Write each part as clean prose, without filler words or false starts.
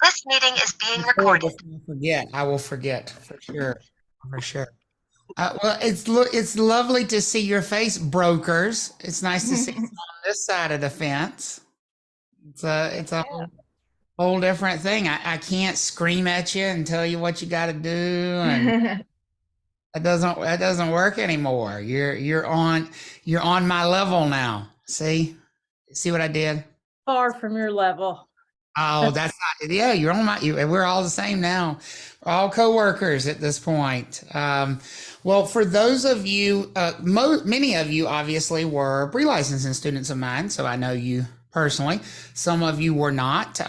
This meeting is being recorded. I will forget for sure. For sure. Well, it's lovely to see your face, brokers. It's nice to see you on this side of the fence. It's a whole different thing. I can't scream at you and tell you what you got to do, and that doesn't work anymore. You're on my level now. See what I did? Far from your level. Oh, that's not, yeah, we're all the same now. We're all coworkers at this point. Well, for those of you, many of you obviously were pre-licensing students of mine, so I know you personally. Some of you were not.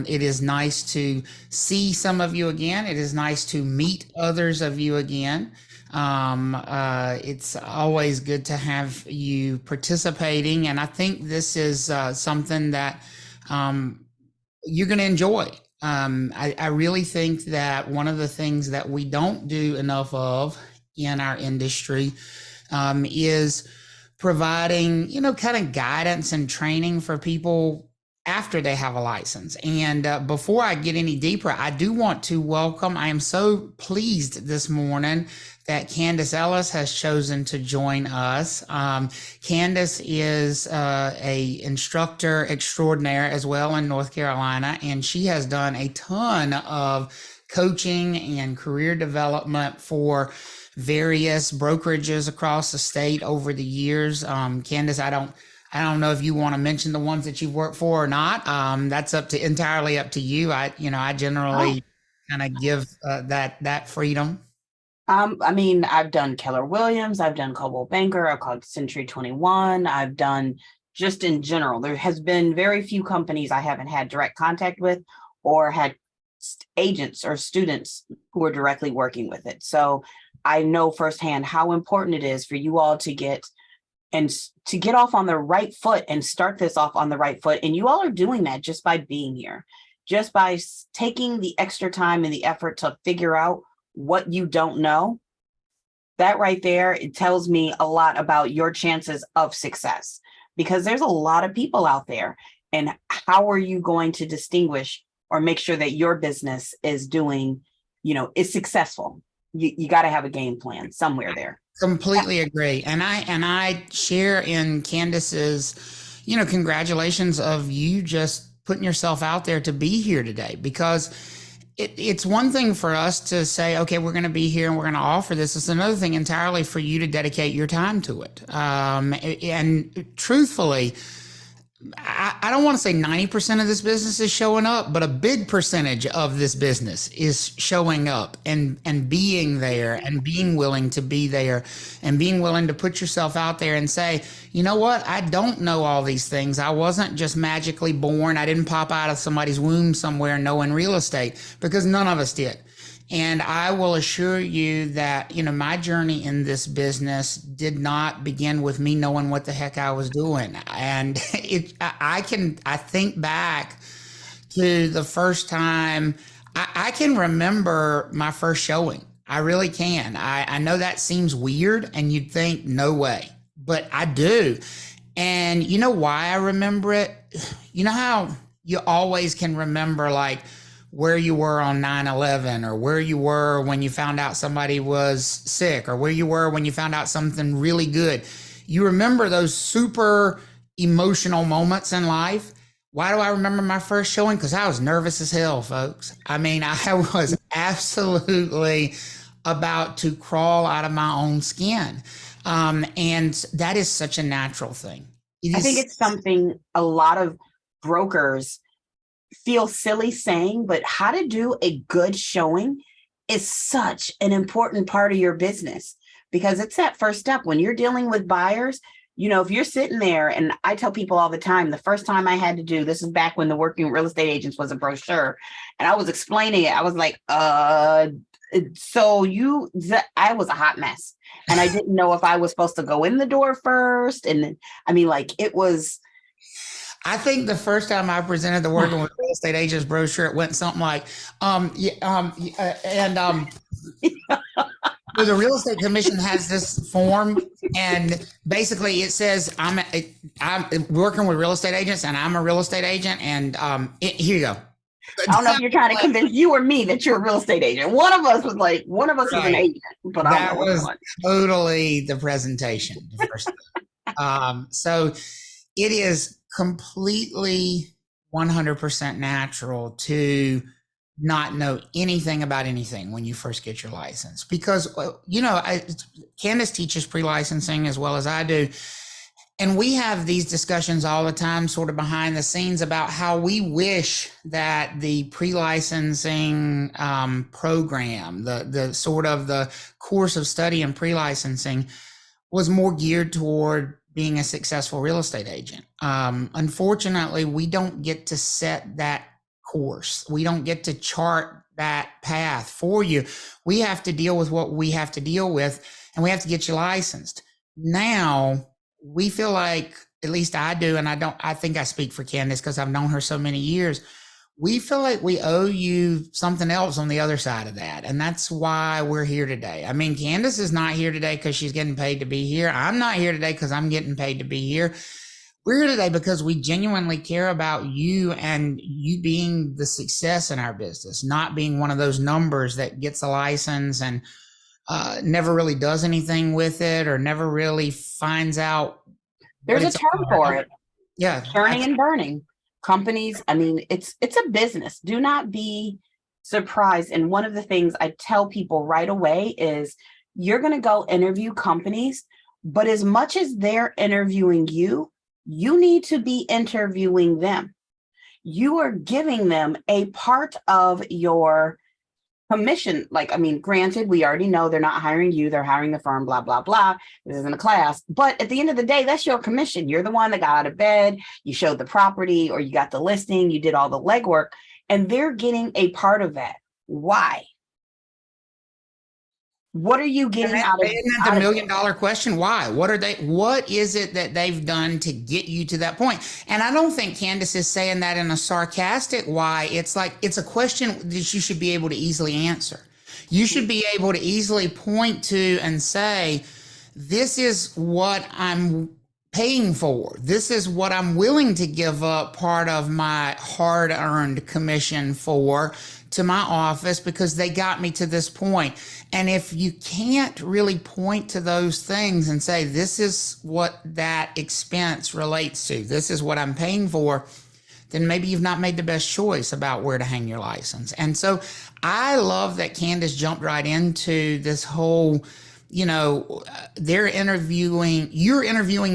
It is nice to see some of you again. It is nice to meet others of you again. It's always good to have you participating, and I think this is something that you're going to enjoy. I really think that one of the things that we don't do enough of in our industry is providing, kind of guidance and training for people after they have a license. And before I get any deeper, I do want to welcome, I am so pleased this morning that Kandyce Ellis has chosen to join us. Kandyce is a instructor extraordinaire as well in North Carolina, and she has done a ton of coaching and career development for various brokerages across the state over the years. Kandyce, I don't know if you want to mention the ones that you've worked for or not. That's entirely up to you. I generally kind of give that freedom. I've done Keller Williams, I've done Coldwell Banker, I've called Century 21, I've done just in general. There has been very few companies I haven't had direct contact with or had agents or students who are directly working with it. So I know firsthand how important it is for you all to get off on the right foot and start this off on the right foot. And you all are doing that just by being here, just by taking the extra time and the effort to figure out what you don't know. That right there, it tells me a lot about your chances of success, because there's a lot of people out there. And how are you going to distinguish or make sure that your business is doing, is successful? You got to have a game plan somewhere there. Completely agree. And I share in Kandyce's, congratulations of you just putting yourself out there to be here today, because it's one thing for us to say, okay, we're going to be here and we're going to offer this. It's another thing entirely for you to dedicate your time to it. And truthfully, I don't want to say 90% of this business is showing up, but a big percentage of this business is showing up and being there and being willing to be there and being willing to put yourself out there and say, you know what? I don't know all these things. I wasn't just magically born. I didn't pop out of somebody's womb somewhere knowing real estate, because none of us did. And I will assure you that, my journey in this business did not begin with me knowing what the heck I was doing. And I think back to the first time. I can remember my first showing. I really can. I know that seems weird and you'd think, no way, but I do. And you know why I remember it? You know how you always can remember, like, where you were on 9/11, or where you were when you found out somebody was sick, or where you were when you found out something really good. You remember those super emotional moments in life. Why do I remember my first showing? Because I was nervous as hell, folks. I was absolutely about to crawl out of my own skin. And that is such a natural thing. I think it's something a lot of brokers feel silly saying, but how to do a good showing is such an important part of your business, because it's that first step when you're dealing with buyers. If you're sitting there, and I tell people all the time, the first time I had to do this is back when the Working Real Estate Agents was a brochure, and I was explaining it. I was like, I was a hot mess, and I didn't know if I was supposed to go in the door first. And it was. I think the first time I presented the Working with Real Estate Agents brochure, it went something like, the Real Estate Commission has this form, and basically it says I'm working with real estate agents, and I'm a real estate agent, and here you go. I don't know if you're trying to convince you or me that you're a real estate agent. One of us is an Right. agent, but I That don't know which was one. totally the presentation. The first so it is completely 100% natural to not know anything about anything when you first get your license, because Kandyce teaches pre-licensing as well as I do, and we have these discussions all the time sort of behind the scenes about how we wish that the pre-licensing program, the sort of the course of study in pre-licensing, was more geared toward being a successful real estate agent. Unfortunately, we don't get to set that course. We don't get to chart that path for you. We have to deal with what we have to deal with, and we have to get you licensed. Now, we feel like, at least I do, and I think I speak for Kandyce because I've known her so many years. We feel like we owe you something else on the other side of that. And that's why we're here today. I mean, Kandyce is not here today because she's getting paid to be here. I'm not here today because I'm getting paid to be here. We're here today because we genuinely care about you and you being the success in our business, not being one of those numbers that gets a license and never really does anything with it or never really finds out. There's a term for it. Yeah. Churning and burning. Companies, I mean, it's a business. Do not be surprised. And one of the things I tell people right away is you're going to go interview companies, but as much as they're interviewing you, you need to be interviewing them. You are giving them a part of your commission. Like, I mean, granted, we already know they're not hiring you, they're hiring the firm, blah, blah, blah. This isn't a class. But at the end of the day, that's your commission. You're the one that got out of bed, you showed the property, or you got the listing, you did all the legwork, and they're getting a part of that. Why? What are you getting out of it? Isn't that the $1 million question? Why? What is it that they've done to get you to that point? And I don't think Kandyce is saying that in a sarcastic why. It's like, it's a question that you should be able to easily answer. You should be able to easily point to and say, this is what I'm paying for. This is what I'm willing to give up part of my hard-earned commission for to my office because they got me to this point. And if you can't really point to those things and say, this is what that expense relates to, this is what I'm paying for, then maybe you've not made the best choice about where to hang your license. And so I love that Kandyce jumped right into this whole, you're interviewing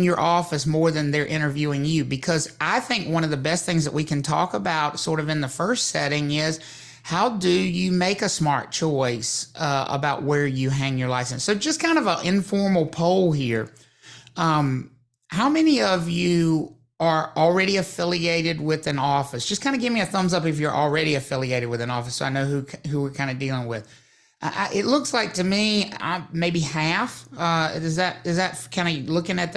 your office more than they're interviewing you, because I think one of the best things that we can talk about sort of in the first setting is, how do you make a smart choice about where you hang your license? So just kind of an informal poll here. How many of you are already affiliated with an office? Just kind of give me a thumbs up if you're already affiliated with an office so I know who we're kind of dealing with. It looks like to me maybe half. Is that kind of looking at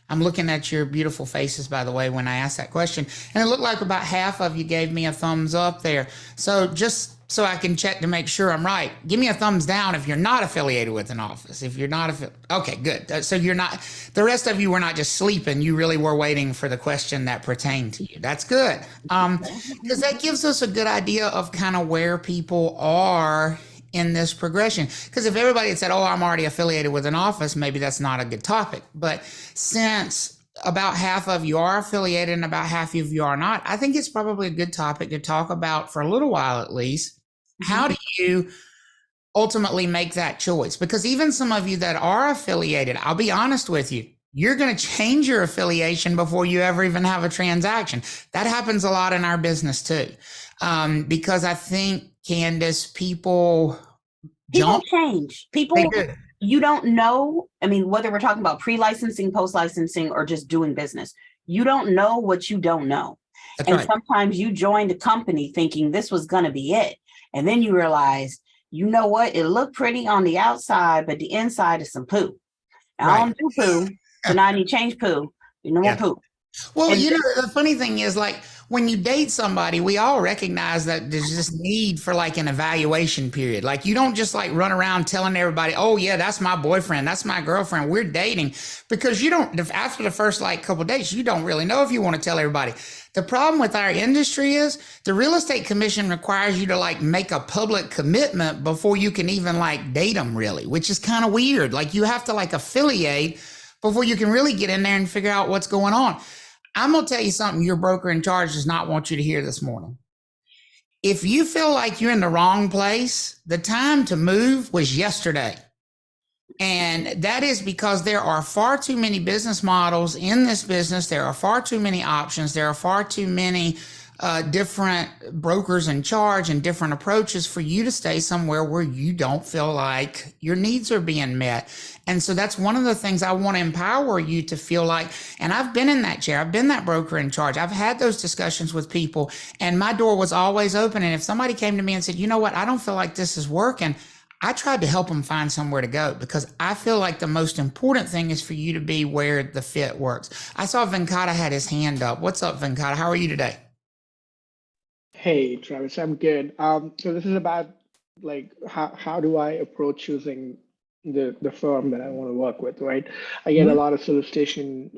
I'm looking at your beautiful faces, by the way, when I asked that question. And it looked like about half of you gave me a thumbs up there. So just so I can check to make sure I'm right, give me a thumbs down if you're not affiliated with an office. If you're not, okay, good. So you're not, the rest of you were not just sleeping. You really were waiting for the question that pertained to you. That's good. Because that gives us a good idea of kind of where people are in this progression. Because if everybody had said, oh, I'm already affiliated with an office, maybe that's not a good topic. But since about half of you are affiliated and about half of you are not, I think it's probably a good topic to talk about for a little while at least. How do you ultimately make that choice? Because even some of you that are affiliated, I'll be honest with you, you're going to change your affiliation before you ever even have a transaction. That happens a lot in our business too. Because I think, Kandyce, people change. You don't know. I mean, whether we're talking about pre-licensing, post-licensing, or just doing business, you don't know what you don't know. That's and right. Sometimes you joined a company thinking this was going to be it. And then you realize, you know what? It looked pretty on the outside, but the inside is some poo. I don't do poo. So now I need to change poo. You know what poo. Well, the funny thing is, like, when you date somebody, we all recognize that there's this need for like an evaluation period. Like, you don't just like run around telling everybody, oh yeah, that's my boyfriend, that's my girlfriend, we're dating, because you don't, after the first like couple of days, you don't really know if you want to tell everybody. The problem with our industry is the real estate commission requires you to like make a public commitment before you can even like date them really, which is kind of weird. Like you have to like affiliate before you can really get in there and figure out what's going on. I'm going to tell you something your broker in charge does not want you to hear this morning. If you feel like you're in the wrong place, the time to move was yesterday. And that is because there are far too many business models in this business. There are far too many options. There are far too many different brokers in charge and different approaches for you to stay somewhere where you don't feel like your needs are being met. And so that's one of the things I want to empower you to feel like, and I've been in that chair. I've been that broker in charge. I've had those discussions with people and my door was always open. And if somebody came to me and said, you know what, I don't feel like this is working, I tried to help them find somewhere to go because I feel like the most important thing is for you to be where the fit works. I saw Venkata had his hand up. What's up, Venkata? How are you today? Hey, Travis, I'm good. So this is about like how do I approach choosing the firm that I want to work with, right? I get a lot of solicitation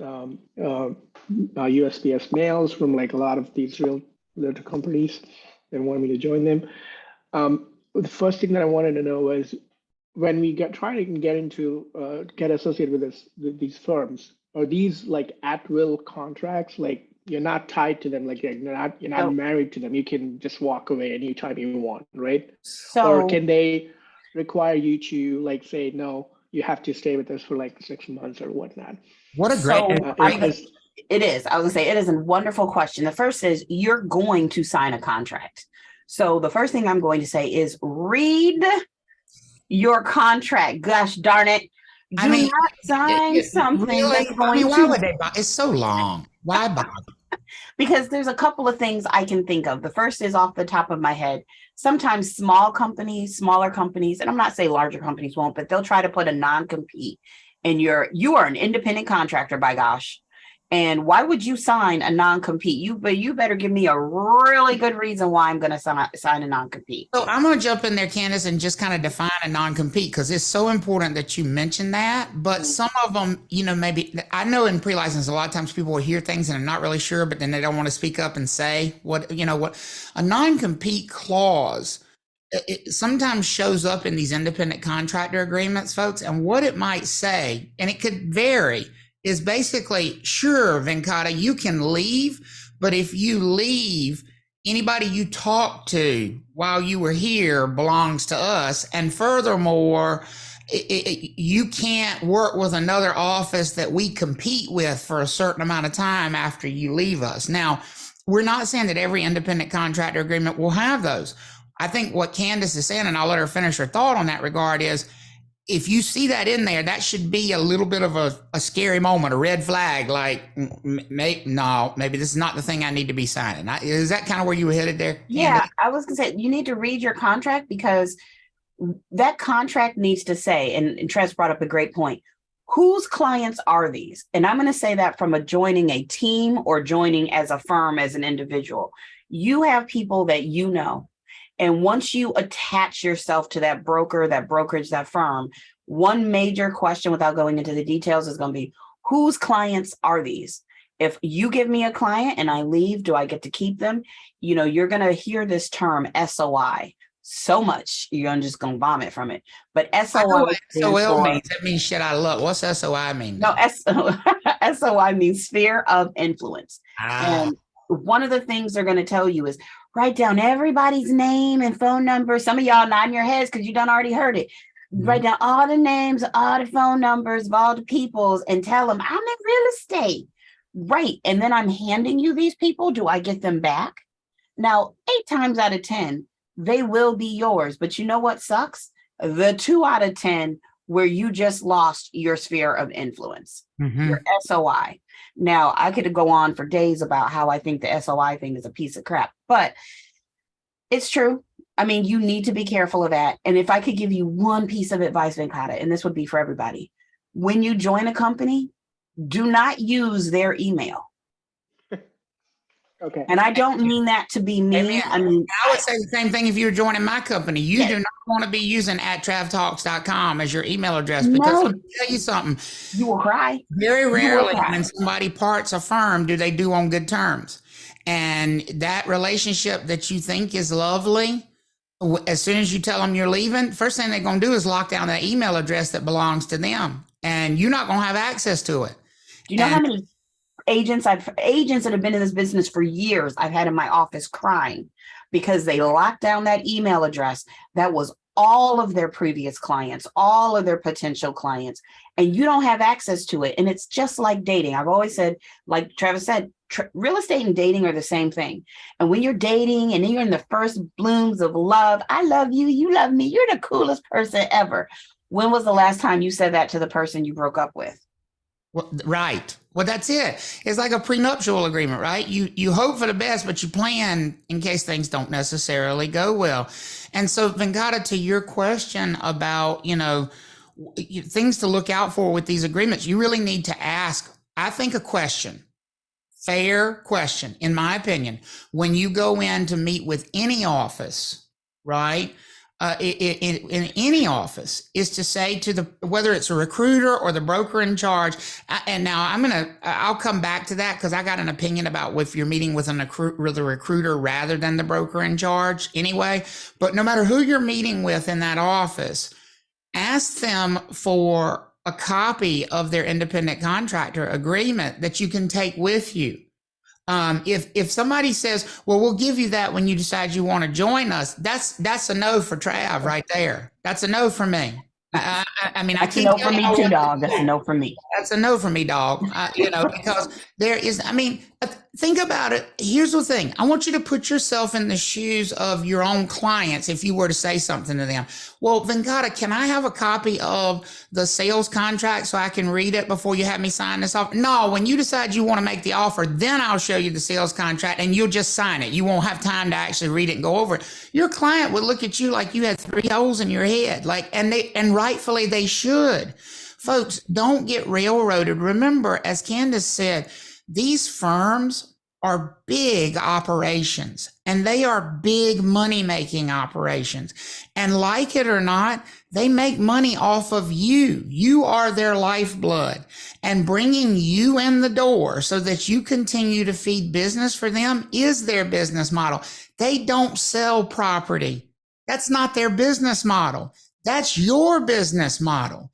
USPS mails from like a lot of these realtor companies that want me to join them. The first thing that I wanted to know was when we try to get associated with these firms, are these like at will contracts? Like you're not tied to them, like you're not married to them. You can just walk away anytime you want, right? Or can they require you to like say, no, you have to stay with us for like 6 months or whatnot? What a great it is. I would say it is a wonderful question. The first is you're going to sign a contract. So the first thing I'm going to say is read your contract. Gosh darn it. Do not sign something really, that's going why would they buy? It's so long. Why bother? Because there's a couple of things I can think of. The first is off the top of my head. Sometimes smaller companies, and I'm not saying larger companies won't, but they'll try to put a non-compete and you are an independent contractor, by gosh. And why would you sign a non-compete? You better give me a really good reason why I'm going to sign a non-compete. So I'm going to jump in there, Kandyce, and just kind of define a non-compete because it's so important that you mention that. But some of them, maybe I know in pre-license, a lot of times people will hear things and are not really sure, but then they don't want to speak up and say what a non-compete clause. It sometimes shows up in these independent contractor agreements, folks, and what it might say, and it could vary, is basically, sure, Venkata, you can leave, but if you leave, anybody you talk to while you were here belongs to us. And furthermore, you can't work with another office that we compete with for a certain amount of time after you leave us. Now, we're not saying that every independent contractor agreement will have those. I think what Kandyce is saying, and I'll let her finish her thought on that regard, is if you see that in there, that should be a little bit of a scary moment, a red flag, like, maybe this is not the thing I need to be signing. Is that kind of where you were headed there, Kandyce? Yeah, I was going to say, you need to read your contract because that contract needs to say, and Trez brought up a great point, whose clients are these? And I'm going to say that from joining a team or joining as a firm, as an individual. You have people that you know. And once you attach yourself to that broker, that brokerage, that firm, one major question without going into the details is going to be, whose clients are these? If you give me a client and I leave, do I get to keep them? You're going to hear this term SOI so much, you're just going to vomit from it. But SOI means, that means shit out of luck. What's SOI mean? No, SOI means sphere of influence. And one of the things they're going to tell you is write down everybody's name and phone number. Some of y'all nodding your heads because you done already heard it. Mm-hmm. Write down all the names, all the phone numbers of all the peoples and tell them I'm in real estate. Right. And then I'm handing you these people. Do I get them back? Now, 8 times out of 10, they will be yours. But you know what sucks? The 2 out of 10 where you just lost your sphere of influence, your SOI. Now, I could go on for days about how I think the SOI thing is a piece of crap, but it's true. I mean, you need to be careful of that. And if I could give you one piece of advice, Venkata, and this would be for everybody, when you join a company, do not use their email. Okay. And I don't mean that to be mean. I would say the same thing if you're joining my company. You do not want to be using @travtalks.com as your email address because let me tell you something. You will cry. Very rarely when somebody parts a firm do they do on good terms. And that relationship that you think is lovely, as soon as you tell them you're leaving, first thing they're going to do is lock down that email address that belongs to them. And you're not going to have access to it. Do you know how many agents that have been in this business for years I've had in my office crying because they locked down that email address that was all of their previous clients, all of their potential clients, and you don't have access to it. And it's just like dating. I've always said, like Travis said, real estate and dating are the same thing. And when you're dating and you're in the first blooms of love, I love you, you love me, you're the coolest person ever. When was the last time you said that to the person you broke up with? Well, right. Well, that's it. It's like a prenuptial agreement, right? You hope for the best, but you plan in case things don't necessarily go well. And so, Venkata, to your question about, things to look out for with these agreements, you really need to ask, I think, a question. Fair question, in my opinion, when you go in to meet with any office, right? In any office, is to say to whether it's a recruiter or the broker in charge. And now I'll come back to that because I got an opinion about if you're meeting with the recruiter rather than the broker in charge anyway. But no matter who you're meeting with in that office, ask them for a copy of their independent contractor agreement that you can take with you. If somebody says, well, we'll give you that when you decide you want to join us, that's a no for Trav right there. That's a no for me. I mean, that's a no for me too, dog. That's a no for me. That's a no for me, dog. Because there is, think about it. Here's the thing. I want you to put yourself in the shoes of your own clients if you were to say something to them. Well, Venkata, can I have a copy of the sales contract so I can read it before you have me sign this off? No, when you decide you want to make the offer, then I'll show you the sales contract and you'll just sign it. You won't have time to actually read it and go over it. Your client would look at you like you had 3 holes in your head, and rightfully they should. Folks, don't get railroaded. Remember, as Kandyce said, these firms are big operations and they are big money-making operations. And like it or not, they make money off of you. You are their lifeblood, and bringing you in the door so that you continue to feed business for them is their business model. They don't sell property. That's not their business model. That's your business model.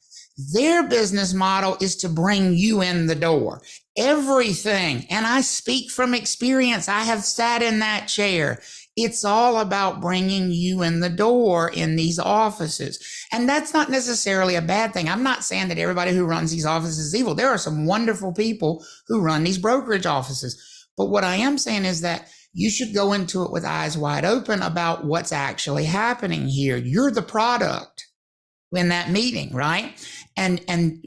Their business model is to bring you in the door. Everything, and I speak from experience, I have sat in that chair. It's all about bringing you in the door in these offices. And that's not necessarily a bad thing. I'm not saying that everybody who runs these offices is evil. There are some wonderful people who run these brokerage offices. But what I am saying is that you should go into it with eyes wide open about what's actually happening here. You're the product in that meeting, right? And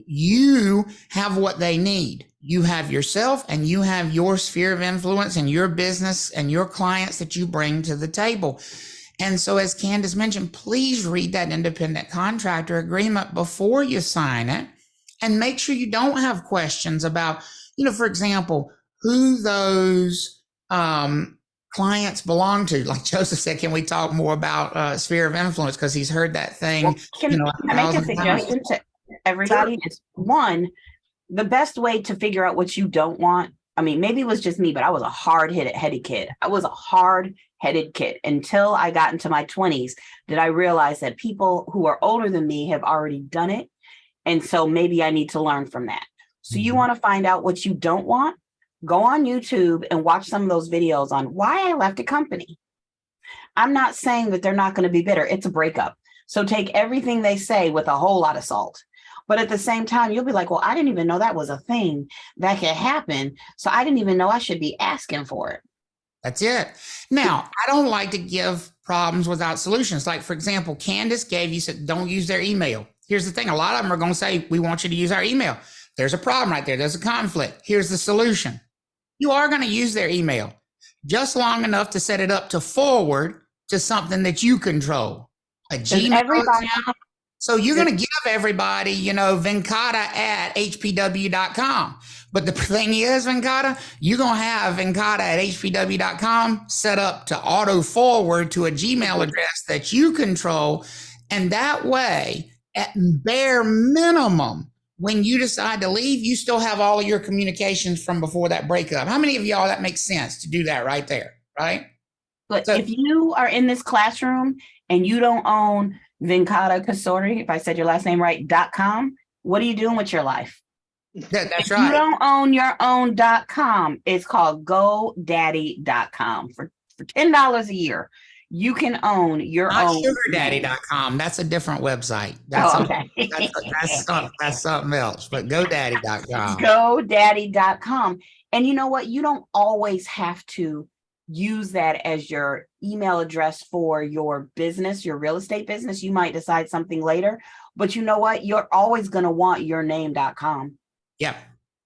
you have what they need. You have yourself and you have your sphere of influence and your business and your clients that you bring to the table. And so, as Kandyce mentioned, please read that independent contractor agreement before you sign it, and make sure you don't have questions about, for example, who those clients belong to. Like Joseph said, can we talk more about sphere of influence? Because he's heard that thing. Well, can I make a suggestion to everybody? It's one, the best way to figure out what you don't want. Maybe it was just me, but I was a hard-headed kid. I was a hard-headed kid until I got into my 20s that I realized that people who are older than me have already done it. And so maybe I need to learn from that. So you want to find out what you don't want? Go on YouTube and watch some of those videos on why I left a company. I'm not saying that they're not going to be bitter. It's a breakup. So take everything they say with a whole lot of salt. But at the same time, you'll be like, well, I didn't even know that was a thing that could happen. So I didn't even know I should be asking for it. That's it. Now, I don't like to give problems without solutions. Like, for example, Kandyce said, don't use their email. Here's the thing. A lot of them are going to say, we want you to use our email. There's a problem right there. There's a conflict. Here's the solution. You are going to use their email just long enough to set it up to forward to something that you control. A Gmail account. So you're going to give everybody, Venkata@hpw.com. But the thing is, Venkata, you're going to have Venkata@hpw.com set up to auto forward to a Gmail address that you control. And that way, at bare minimum, when you decide to leave, you still have all of your communications from before that breakup. How many of y'all that makes sense to do that right there, right? But So- if you are in this classroom and you don't own Venkata Kasori, if I said your last name right, .com, what are you doing with your life? That's If you right. don't own your own .com, it's called GoDaddy.com. For $10 a year, you can own your Not own. sugardaddy.com. That's a different website. That's, Okay. that's something else, but GoDaddy.com. GoDaddy.com. And you know what? You don't always have to use that as your email address for your business, your real estate business. You might decide something later, but you know what? You're always going to want your name.com. Yep,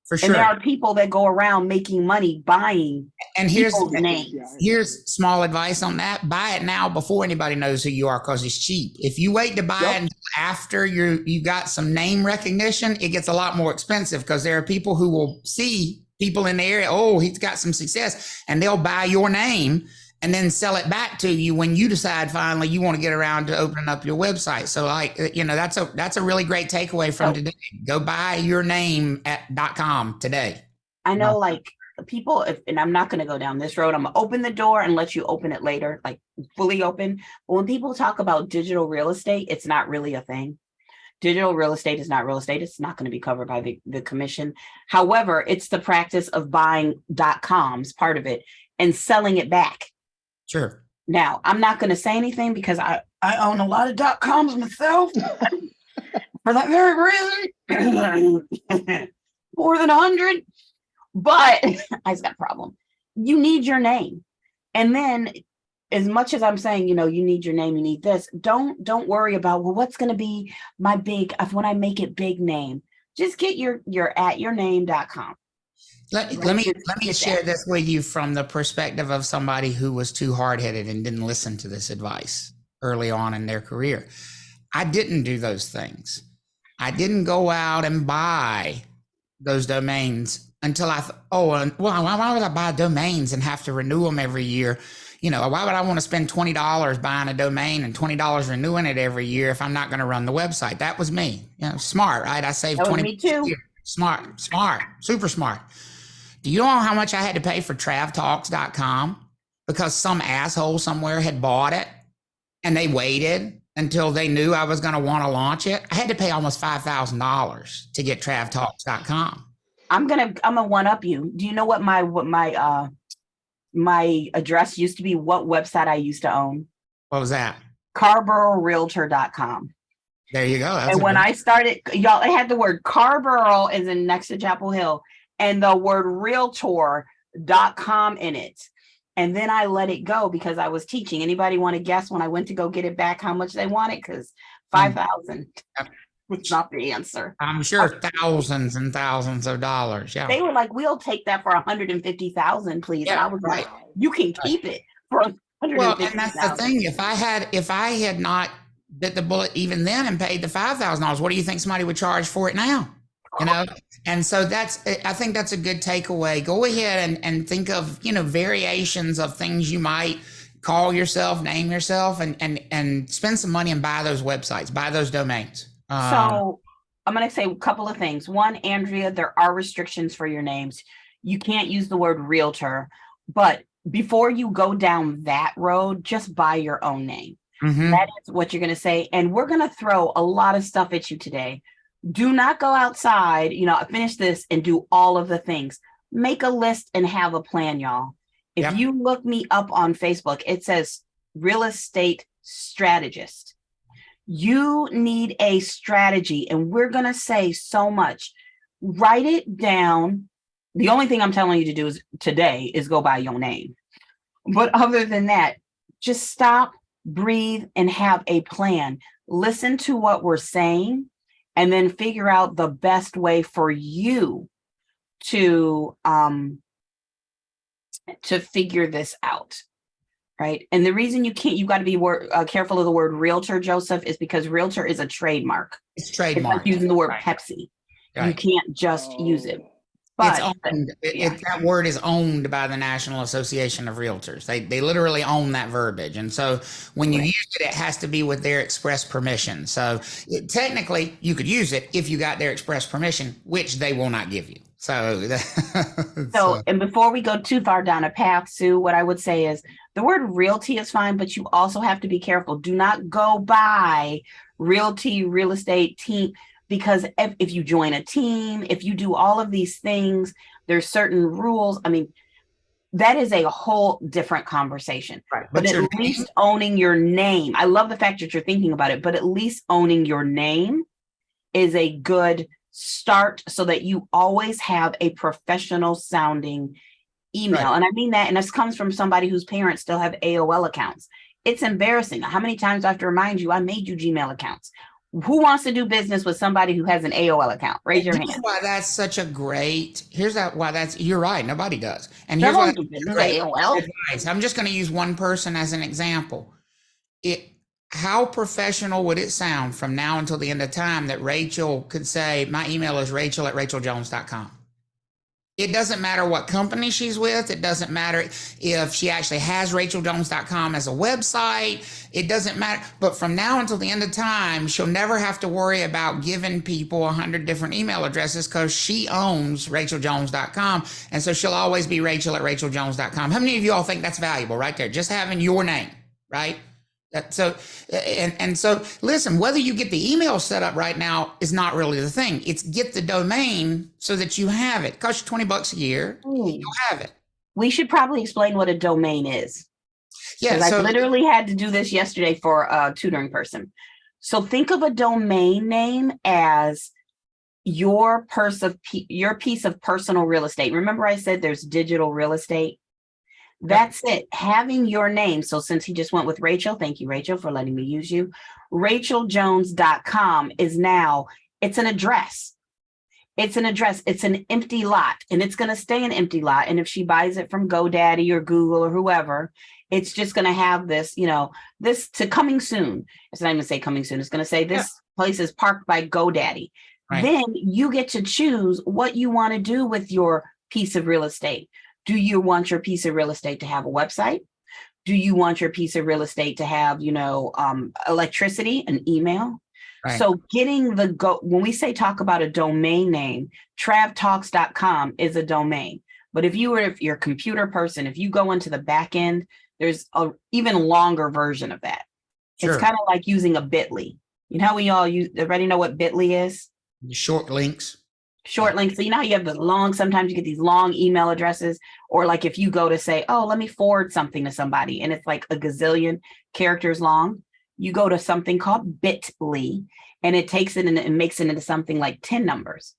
for And sure. there are people that go around making money buying And here's people's names. here's small advice on that. Buy it now before anybody knows who you are, because it's cheap. If you wait to buy it until after you got some name recognition, it gets a lot more expensive, because there are people who will see people in the area, oh, he's got some success, and they'll buy your name and then sell it back to you when you decide finally you want to get around to opening up your website. So that's a really great takeaway from today. Go buy your name at .com today. I know, like, people, and I'm not going to go down this road. I'm going to open the door and let you open it later, like fully open. But when people talk about digital real estate, it's not really a thing. Digital real estate is not real estate. It's not going to be covered by the commission. However, it's the practice of buying .coms, part of it, and selling it back. Sure. Now, I'm not going to say anything because I own a lot of .coms myself for that very reason. More than 100. But I just got a problem. You need your name. And then, as much as I'm saying, you need your name, you need this, don't worry about, well, what's going to be my big, when I make it big name. Just get your at yourname.com. Let me share this with you from the perspective of somebody who was too hard-headed and didn't listen to this advice early on in their career. I didn't do those things. I didn't go out and buy those domains until I thought, why would I buy domains and have to renew them every year? Why would I want to spend $20 buying a domain and $20 renewing it every year if I'm not going to run the website? That was me. Smart, right? I saved That was 20. me too. Smart, super smart. Do you know how much I had to pay for travtalks.com because some asshole somewhere had bought it and they waited until they knew I was going to want to launch it? I had to pay almost $5,000 to get travtalks.com. I'm gonna one up you. Do you know what my address used to be? What website I used to own? What was that? CarboroughRealtor.com. There you go. And when I started, y'all, it had the word Carborough is in next to Chapel Hill and the word Realtor.com in it. And then I let it go because I was teaching. Anybody want to guess when I went to go get it back how much they wanted? Because $5,000 was not the answer. I'm sure thousands and thousands of dollars. Yeah. They were like, we'll take that for $150,000, please. And I was like, you can keep it for $150,000. Well, and that's the thing. If I had not bit the bullet even then and paid the $5,000, what do you think somebody would charge for it now? And so I think that's a good takeaway. Go ahead and think of, variations of things you might call yourself, name yourself, and spend some money and buy those websites, buy those domains. So I'm going to say a couple of things. One, Andrea, there are restrictions for your names. You can't use the word realtor, but before you go down that road, just buy your own name. Mm-hmm. That is what you're going to say. And we're going to throw a lot of stuff at you today. Do not go outside, finish this and do all of the things. Make a list and have a plan, y'all. If you look me up on Facebook, it says real estate strategist. You need a strategy, and we're going to say so much. Write it down. The only thing I'm telling you to do today is go by your name. But other than that, just stop, breathe, and have a plan. Listen to what we're saying, and then figure out the best way for you to figure this out. Right. And the reason you got to be careful of the word realtor, Joseph, is because realtor is a trademark. It's trademark. It's like using the word Pepsi. Right. You can't just use it. It's But owned. yeah. That word is owned by the National Association of Realtors. They literally own that verbiage, and so when you Right. use it, it has to be with their express permission. So technically, you could use it if you got their express permission, which they will not give you. So, So, and before we go too far down a path, Sue, what I would say is the word realty is fine, but you also have to be careful. Do not go by realty, real estate team, because if you join a team, if you do all of these things, there's certain rules. I mean, that is a whole different conversation. right. But But your at least owning your name, I love the fact that you're thinking about it, but at least owning your name is a good start so that you always have a professional sounding email. Right. And I mean that, and this comes from somebody whose parents still have AOL accounts. It's embarrassing. How many times do I have to remind you, I made you Gmail accounts? Who wants to do business with somebody who has an AOL account? Raise your Here's hand. why that's such a great. You're right. Nobody does. And Come here's why on, that's do business with great AOL. advice. I'm just going to use one person as an example. How professional would it sound from now until the end of time that Rachel could say, my email is rachel@racheljones.com. It doesn't matter what company she's with. It doesn't matter if she actually has racheljones.com as a website. It doesn't matter. But from now until the end of time, she'll never have to worry about giving people 100 different email addresses because she owns racheljones.com. And so she'll always be rachel@racheljones.com. How many of you all think that's valuable right there? Just having your name, right? So listen, whether you get the email set up right now is not really the thing. It's get the domain so that you have it. It costs you $20 a year. You'll have it. We should probably explain what a domain is. Yeah. I So literally had to do this yesterday for a tutoring person. So think of a domain name as your piece of personal real estate. Remember I said there's digital real estate? That's it. Having your name. So since he just went with Rachel, thank you, Rachel, for letting me use you. RachelJones.com is now, it's an address. It's an address. It's an empty lot, and it's going to stay an empty lot. And if she buys it from GoDaddy or Google or whoever, it's just going to have this, this to coming soon. It's not even say coming soon. It's going to say this place is parked by GoDaddy. Right. Then you get to choose what you want to do with your piece of real estate. Do you want your piece of real estate to have a website? Do you want your piece of real estate to have, electricity, an email? Right. So getting when we say talk about a domain name, travtalks.com is a domain. But if you're a computer person, if you go into the back end, there's a even longer version of that. Sure. It's kind of like using a bit.ly. You know how we all already know what bit.ly is? Short links. Short links. So you know how you have sometimes you get these long email addresses, or like if you go to say, oh, let me forward something to somebody and it's like a gazillion characters long, you go to something called bit.ly and it takes it and makes it into something like 10 numbers.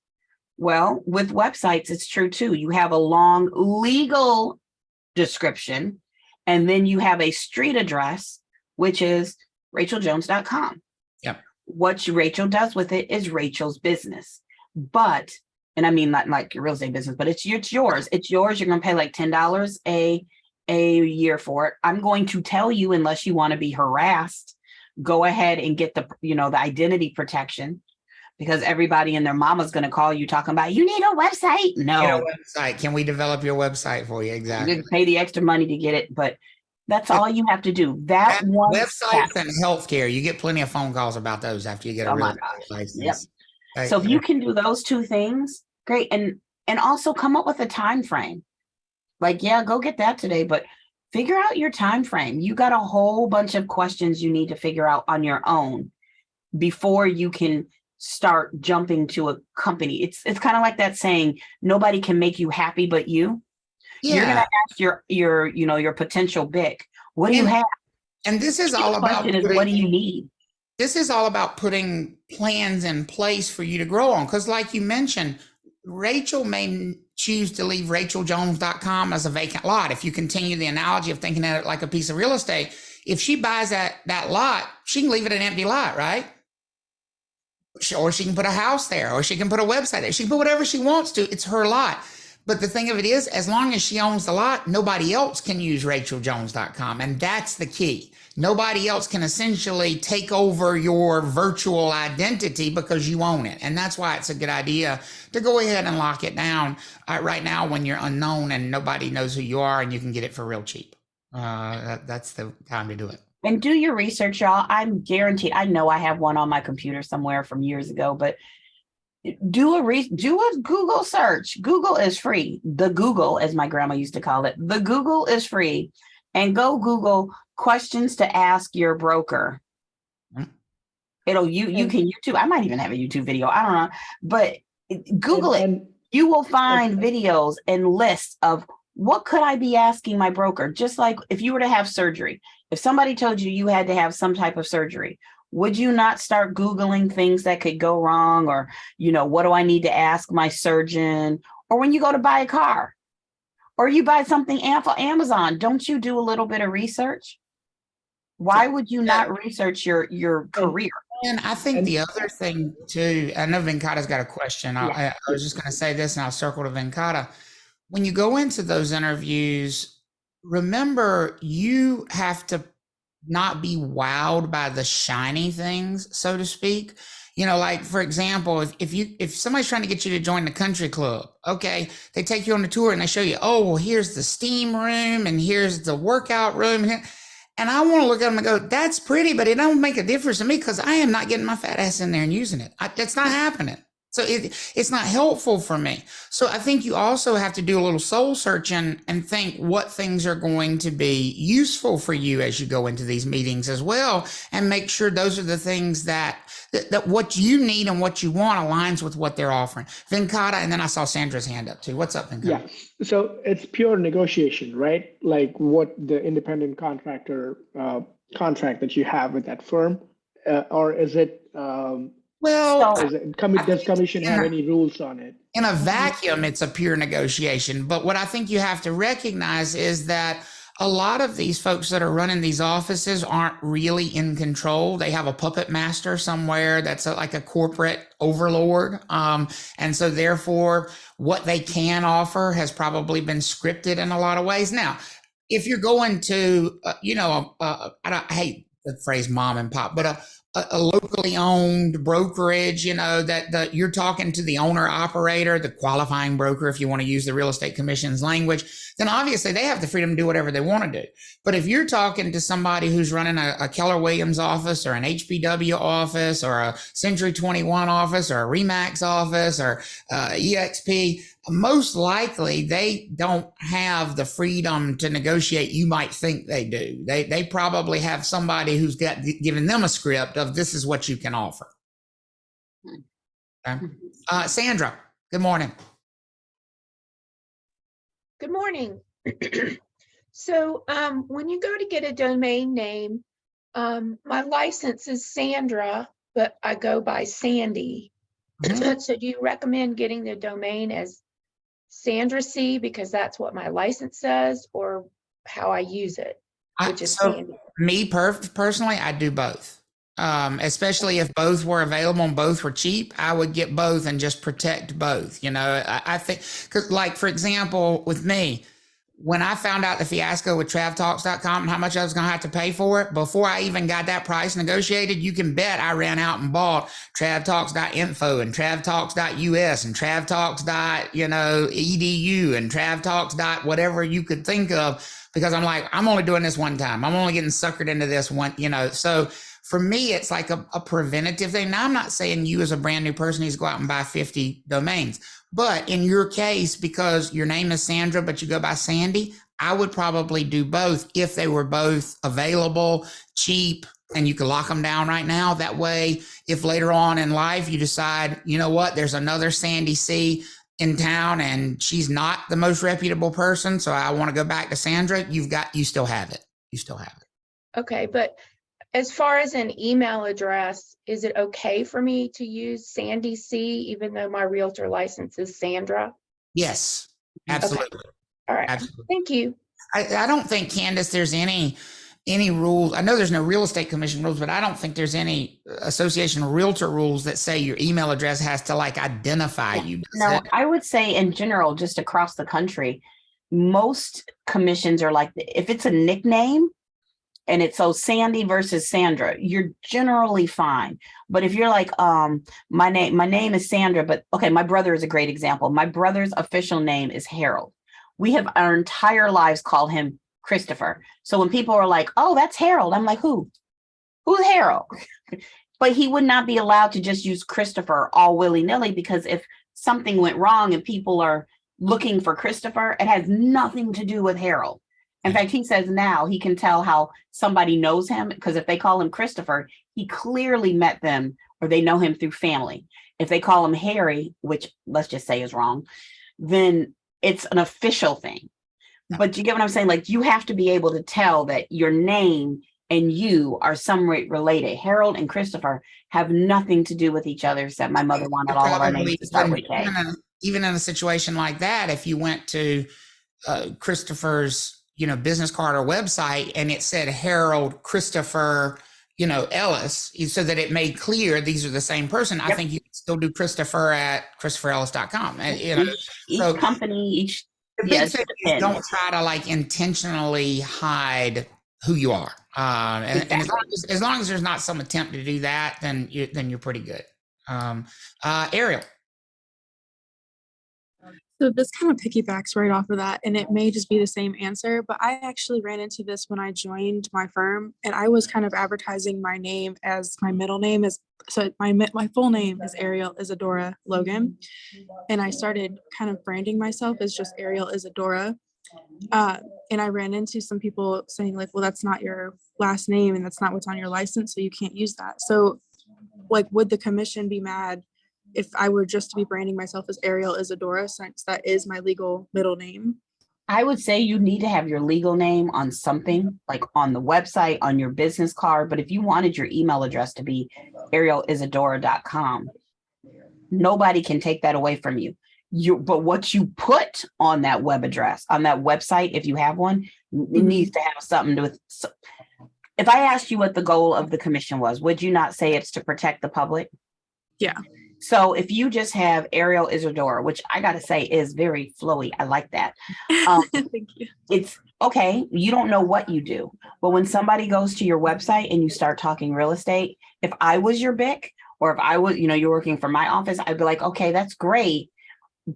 Well, with websites, it's true too. You have a long legal description and then you have a street address, which is racheljones.com. Yep. What Rachel does with it is Rachel's business. But, and I mean not like your real estate business, but it's yours. It's yours. You're going to pay like $10 a year for it. I'm going to tell you, unless you want to be harassed, go ahead and get the identity protection, because everybody and their mama's going to call you talking about, you need a website. No. Get a website. Can we develop your website for you? Exactly. You pay the extra money to get it, but that's all you have to do. That one websites and healthcare, you get plenty of phone calls about those after you get a real estate license. Yep. So if you can do those two things, great. And also come up with a time frame. Like, go get that today, but figure out your time frame. You got a whole bunch of questions you need to figure out on your own before you can start jumping to a company. It's kind of like that saying, nobody can make you happy but you. Yeah. You're gonna ask your potential BIC, what do you have? And this is all about what do you need? This is all about putting plans in place for you to grow on. Because like you mentioned, Rachel may choose to leave racheljones.com as a vacant lot. If you continue the analogy of thinking of it like a piece of real estate, if she buys that lot, she can leave it an empty lot, right? Or she can put a house there, or she can put a website there. She can put whatever she wants to. It's her lot. But the thing of it is, as long as she owns the lot, nobody else can use RachelJones.com. And that's the key. Nobody else can essentially take over your virtual identity because you own it. And that's why it's a good idea to go ahead and lock it down right now when you're unknown and nobody knows who you are and you can get it for real cheap. That's the time to do it. And do your research, y'all. I'm guaranteed. I know I have one on my computer somewhere from years ago, but do a Google search. Google is free. The Google, as my grandma used to call it, the Google is free. And go Google questions to ask your broker. You can YouTube. I might even have a YouTube video. I don't know, but Google it. You will find videos and lists of what could I be asking my broker? Just like if you were to have surgery, if somebody told you you had to have some type of surgery, would you not start Googling things that could go wrong? Or, what do I need to ask my surgeon? Or when you go to buy a car or you buy something off of Amazon, don't you do a little bit of research? Why would you not research your career? And I think the other thing too, I know Venkata's got a question. I was just going to say this and I'll circle to Venkata. When you go into those interviews, remember you have to not be wowed by the shiny things, so to speak. Like for example, if somebody's trying to get you to join the country club, okay, they take you on the tour and they show you, oh, well, here's the steam room and here's the workout room. And I want to look at them and go, that's pretty, but it don't make a difference to me because I am not getting my fat ass in there and using it. That's not happening. So it's not helpful for me. So I think you also have to do a little soul searching and think what things are going to be useful for you as you go into these meetings as well, and make sure those are the things that what you need and what you want aligns with what they're offering. Venkata, and then I saw Sandra's hand up too. What's up, Venkata? Yeah, so it's pure negotiation, right? Like what the independent contractor contract that you have with that firm, or is it? Does commission have any rules on it? In a vacuum, it's a pure negotiation. But what I think you have to recognize is that a lot of these folks that are running these offices aren't really in control. They have a puppet master somewhere that's like a corporate overlord. And so therefore, what they can offer has probably been scripted in a lot of ways. Now, if you're going to, I hate the phrase mom and pop, but a locally owned brokerage, that you're talking to the owner operator, the qualifying broker, if you want to use the real estate commission's language, then obviously they have the freedom to do whatever they want to do. But if you're talking to somebody who's running a Keller Williams office or an HBW office or a Century 21 office or a Remax office or EXP, most likely they don't have the freedom to negotiate you might think they do. They probably have somebody who's given them a script of this is what you can offer. Okay. Sandra, good morning. Good morning. So when you go to get a domain name, my license is Sandra, but I go by Sandy. So do you recommend getting the domain as Sandra C because that's what my license says, or how I use it, which is Sandy? Me personally, I do both. Especially if both were available and both were cheap, I would get both and just protect both. I think, because like, for example, with me, when I found out the fiasco with TravTalks.com and how much I was going to have to pay for it, before I even got that price negotiated, you can bet I ran out and bought TravTalks.info and TravTalks.us and TravTalks.edu and TravTalks. Whatever you could think of, because I'm like, I'm only doing this one time. I'm only getting suckered into this one, So for me, it's like a preventative thing. Now, I'm not saying you as a brand new person needs to go out and buy 50 domains. But in your case, because your name is Sandra, but you go by Sandy, I would probably do both if they were both available, cheap, and you could lock them down right now. That way, if later on in life you decide, you know what, there's another Sandy C in town and she's not the most reputable person, so I want to go back to Sandra, you still have it. You still have it. Okay, but as far as an email address, is it okay for me to use Sandy C, even though my realtor license is Sandra? Yes, absolutely. Okay. All right. Absolutely. Thank you. I don't think, Kandyce, there's any any rules. I know there's no real estate commission rules, but I don't think there's any association of realtor rules that say your email address has to like identify you. No, I would say in general, just across the country, most commissions are like, if it's a nickname and it's so Sandy versus Sandra, you're generally fine. But if you're like, my name is Sandra, but okay, my brother is a great example. My brother's official name is Harold. We have our entire lives called him Christopher. So when people are like, oh, that's Harold, I'm like, who's Harold? But he would not be allowed to just use Christopher all willy-nilly, because if something went wrong and people are looking for Christopher, it has nothing to do with Harold. In fact, he says now he can tell how somebody knows him, because if they call him Christopher, he clearly met them or they know him through family. If they call him Harry, which let's just say is wrong, then it's an official thing. But you get what I'm saying? Like, you have to be able to tell that your name and you are somewhat related. Harold and Christopher have nothing to do with each other, except my mother wanted all of our names to start with K. Even in a situation like that, if you went to Christopher's, business card or website and it said Harold Christopher, Ellis, so that it made clear these are the same person, I think you can still do Christopher at ChristopherEllis.com. And, each company, the big thing is don't try to like intentionally hide who you are. And as long as there's not some attempt to do that, then you're pretty good. Ariel. So this kind of piggybacks right off of that, and it may just be the same answer, but I actually ran into this when I joined my firm, and I was kind of advertising my name as my middle name is, so my full name is Ariel Isadora Logan, and I started kind of branding myself as just Ariel Isadora, and I ran into some people saying like, well, that's not your last name, and that's not what's on your license, so you can't use that. So like, would the commission be mad if I were just to be branding myself as Ariel Isadora, since that is my legal middle name? I would say you need to have your legal name on something, like on the website, on your business card. But if you wanted your email address to be arielisadora.com, nobody can take that away from you. But what you put on that web address, on that website, if you have one, it needs to have something to do with. So if I asked you what the goal of the commission was, would you not say it's to protect the public? Yeah. So if you just have Ariel Isadora, which I got to say is very flowy, I like that. Thank you. It's okay. You don't know what you do, but when somebody goes to your website and you start talking real estate, if I was your BIC, or if I was, you're working for my office, I'd be like, okay, that's great.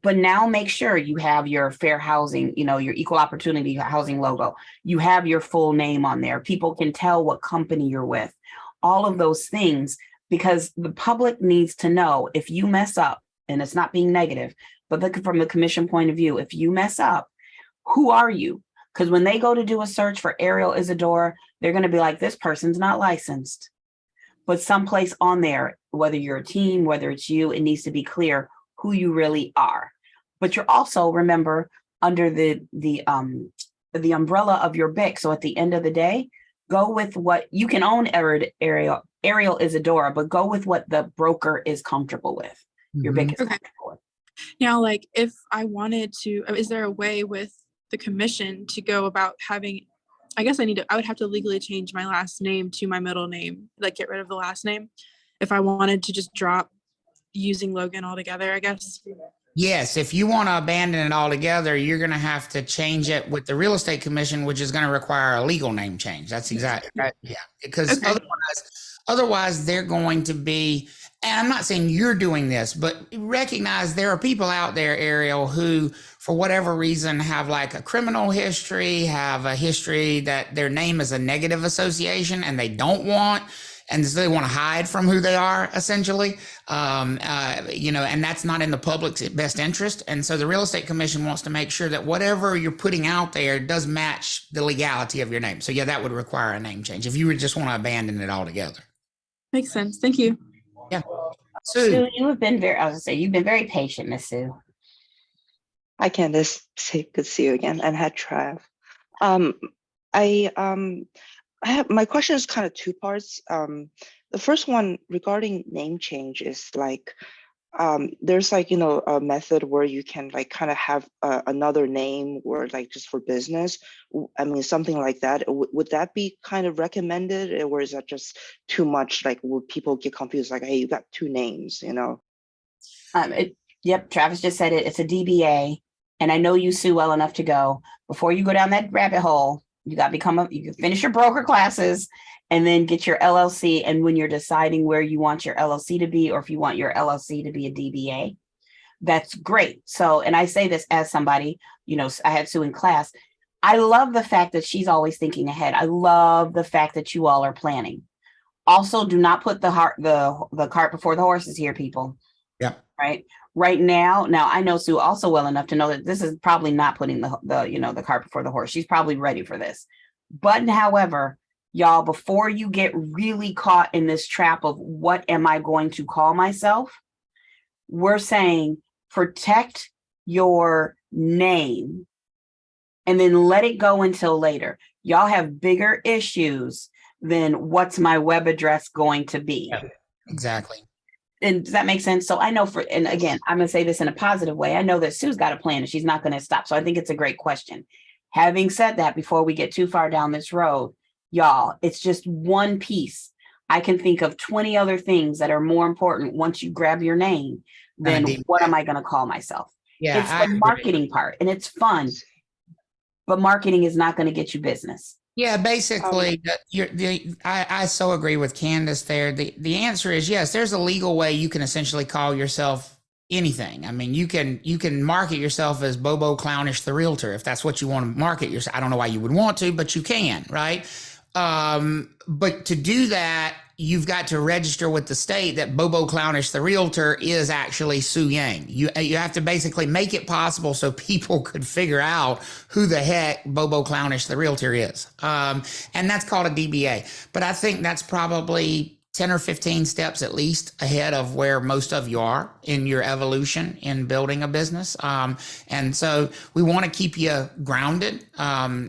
But now make sure you have your fair housing, your equal opportunity housing logo. You have your full name on there. People can tell what company you're with, all of those things. Because the public needs to know if you mess up, and it's not being negative, but look from the commission point of view, if you mess up, who are you? Because when they go to do a search for Ariel Isadora, they're going to be like, this person's not licensed. But someplace on there, whether you're a team, whether it's you, it needs to be clear who you really are. But you're also, remember, under the umbrella of your BIC. So at the end of the day, go with what you can own. Ariel Isadora, but go with what the broker is comfortable with. Your BIC is comfortable with. Now, like, if I wanted to, is there a way with the commission to go about having, I guess I would have to legally change my last name to my middle name, like get rid of the last name, if I wanted to just drop using Logan altogether, I guess. Yes, if you want to abandon it altogether, you're going to have to change it with the real estate commission, which is going to require a legal name change. That's exactly right. Yeah, because otherwise they're going to be, and I'm not saying you're doing this, but recognize there are people out there, Ariel, who for whatever reason have like a criminal history, have a history that their name is a negative association and they don't want, and so they want to hide from who they are, essentially, and that's not in the public's best interest. And so the real estate commission wants to make sure that whatever you're putting out there does match the legality of your name. So yeah, that would require a name change if you would just want to abandon it altogether. Makes sense. Thank you. Yeah. Sue, you've been very patient, Miss Sue. Hi, Kandyce. Good to see you again. And hi, Trav. I have, my question is kind of two parts. The first one regarding name change is like, there's like, a method where you can like kind of have another name or like just for business. I mean, something like that. Would that be kind of recommended, or is that just too much? Like, would people get confused? Like, hey, you got two names, Yep, Travis just said it. It's a DBA. And I know you, Sue, well enough to go. Before you go down that rabbit hole, you got to you can finish your broker classes and then get your LLC. And when you're deciding where you want your LLC to be, or if you want your LLC to be a DBA, that's great. So, and I say this as somebody, I had Sue in class. I love the fact that she's always thinking ahead. I love the fact that you all are planning. Also, do not put the cart before the horses here, people. Yeah. Right now I know Sue also well enough to know that this is probably not putting the cart before the horse. She's probably ready for this. But however, y'all, before you get really caught in this trap of what am I going to call myself, we're saying protect your name and then let it go until later. Y'all have bigger issues than what's my web address going to be. Yeah, exactly. And does that make sense? So I know and again, I'm going to say this in a positive way. I know that Sue's got a plan and she's not going to stop. So I think it's a great question. Having said that, before we get too far down this road, y'all, it's just one piece. I can think of 20 other things that are more important once you grab your name than what am I going to call myself? Yeah, it's the marketing part and it's fun, but marketing is not going to get you business. Yeah, basically, I so agree with Kandyce there. The answer is yes. There's a legal way you can essentially call yourself anything. I mean, you can market yourself as Bobo Clownish the Realtor if that's what you want to market yourself. I don't know why you would want to, but you can, right? But to do that, you've got to register with the state that Bobo Clownish the Realtor is actually Sue Yang. You have to basically make it possible so people could figure out who the heck Bobo Clownish the Realtor is. And that's called a DBA. But I think that's probably 10 or 15 steps at least ahead of where most of you are in your evolution in building a business. And so we want to keep you grounded.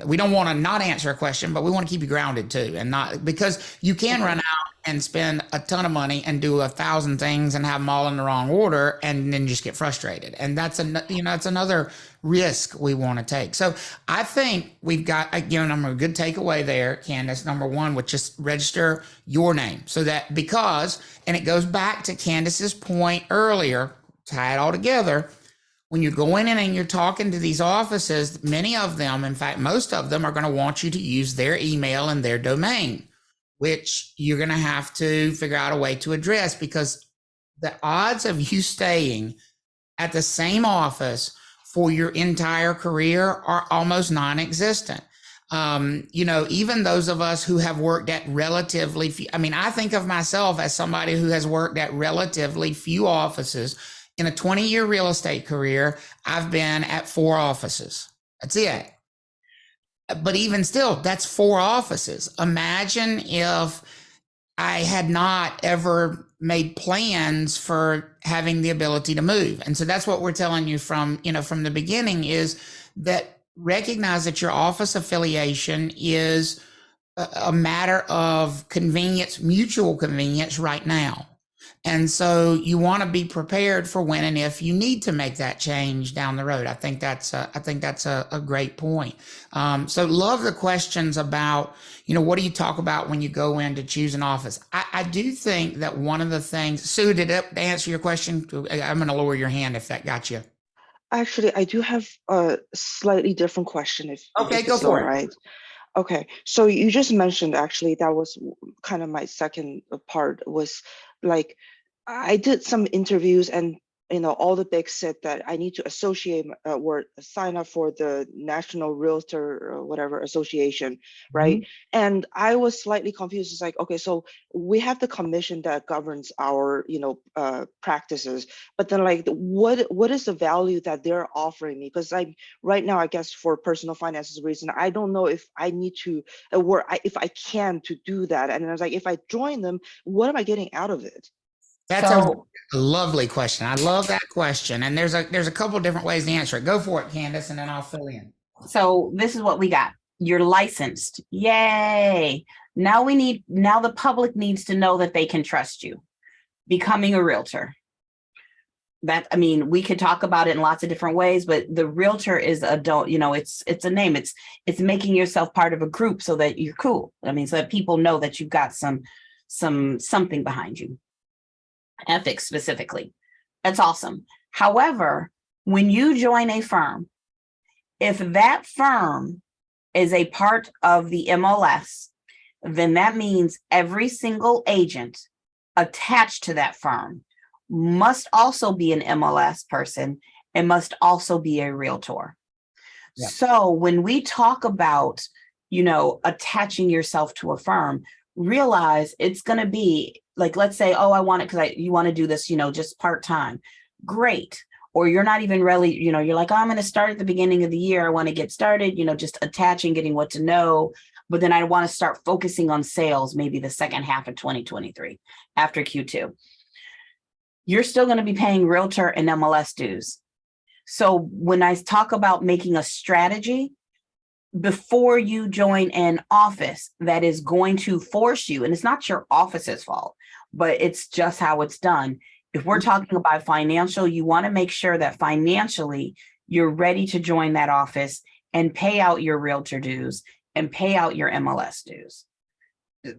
We don't want to not answer a question, but we want to keep you grounded too. And not because you can run out and spend a ton of money and do 1,000 things and have them all in the wrong order and then just get frustrated. And that's it's another risk we want to take. So I think we've got, again, a good takeaway there, Kandyce. Number one, which just register your name so that and it goes back to Kandyce's point earlier, tie it all together. When you're going in and you're talking to these offices, many of them, in fact, most of them are going to want you to use their email and their domain, which you're going to have to figure out a way to address because the odds of you staying at the same office for your entire career are almost non-existent. Even those of us who have worked at relatively few, I think of myself as somebody who has worked at relatively few offices. In a 20-year real estate career, I've been at 4 offices. That's it. But even still, that's 4 offices. Imagine if I had not ever made plans for having the ability to move. And so that's what we're telling you from the beginning is that recognize that your office affiliation is a matter of convenience, mutual convenience right now. And so you want to be prepared for when and if you need to make that change down the road. I think that's a great point. So love the questions about, what do you talk about when you go in to choose an office? I do think that one of the things, Sue, did it answer your question? I'm going to lower your hand if that got you. Actually, I do have a slightly different question. If Go for it. Right. Okay, so you just mentioned actually that was kind of my second part was like I did some interviews and all the bigs said that I need to associate or sign up for the National Realtor or whatever association, right? Mm-hmm. And I was slightly confused. It's like, okay, so we have the commission that governs our practices, but then like what is the value that they're offering me? Because right now, I guess for personal finances reason, I don't know if I need to or if I can to do that. And I was like, if I join them, what am I getting out of it? That's a lovely question. I love that question. And there's a couple of different ways to answer it. Go for it, Kandyce, and then I'll fill in. So this is what we got. You're licensed. Yay. Now the public needs to know that they can trust you. Becoming a realtor. That, I mean, we could talk about it in lots of different ways, but the realtor is it's a name. It's making yourself part of a group so that you're cool. I mean, so that people know that you've got something behind you. Ethics specifically. That's awesome. However, when you join a firm, if that firm is a part of the MLS, then that means every single agent attached to that firm must also be an MLS person and must also be a realtor. Yeah. So when we talk about, attaching yourself to a firm, realize it's going to be like, let's say, oh, I want it because you want to do this, just part-time. Great. Or you're not even really, you're like, oh, I'm going to start at the beginning of the year. I want to get started, just attaching, getting what to know. But then I want to start focusing on sales, maybe the second half of 2023 after Q2. You're still going to be paying realtor and MLS dues. So when I talk about making a strategy before you join an office that is going to force you, and it's not your office's fault, but it's just how it's done. If we're talking about financial, you want to make sure that financially you're ready to join that office and pay out your realtor dues and pay out your MLS dues.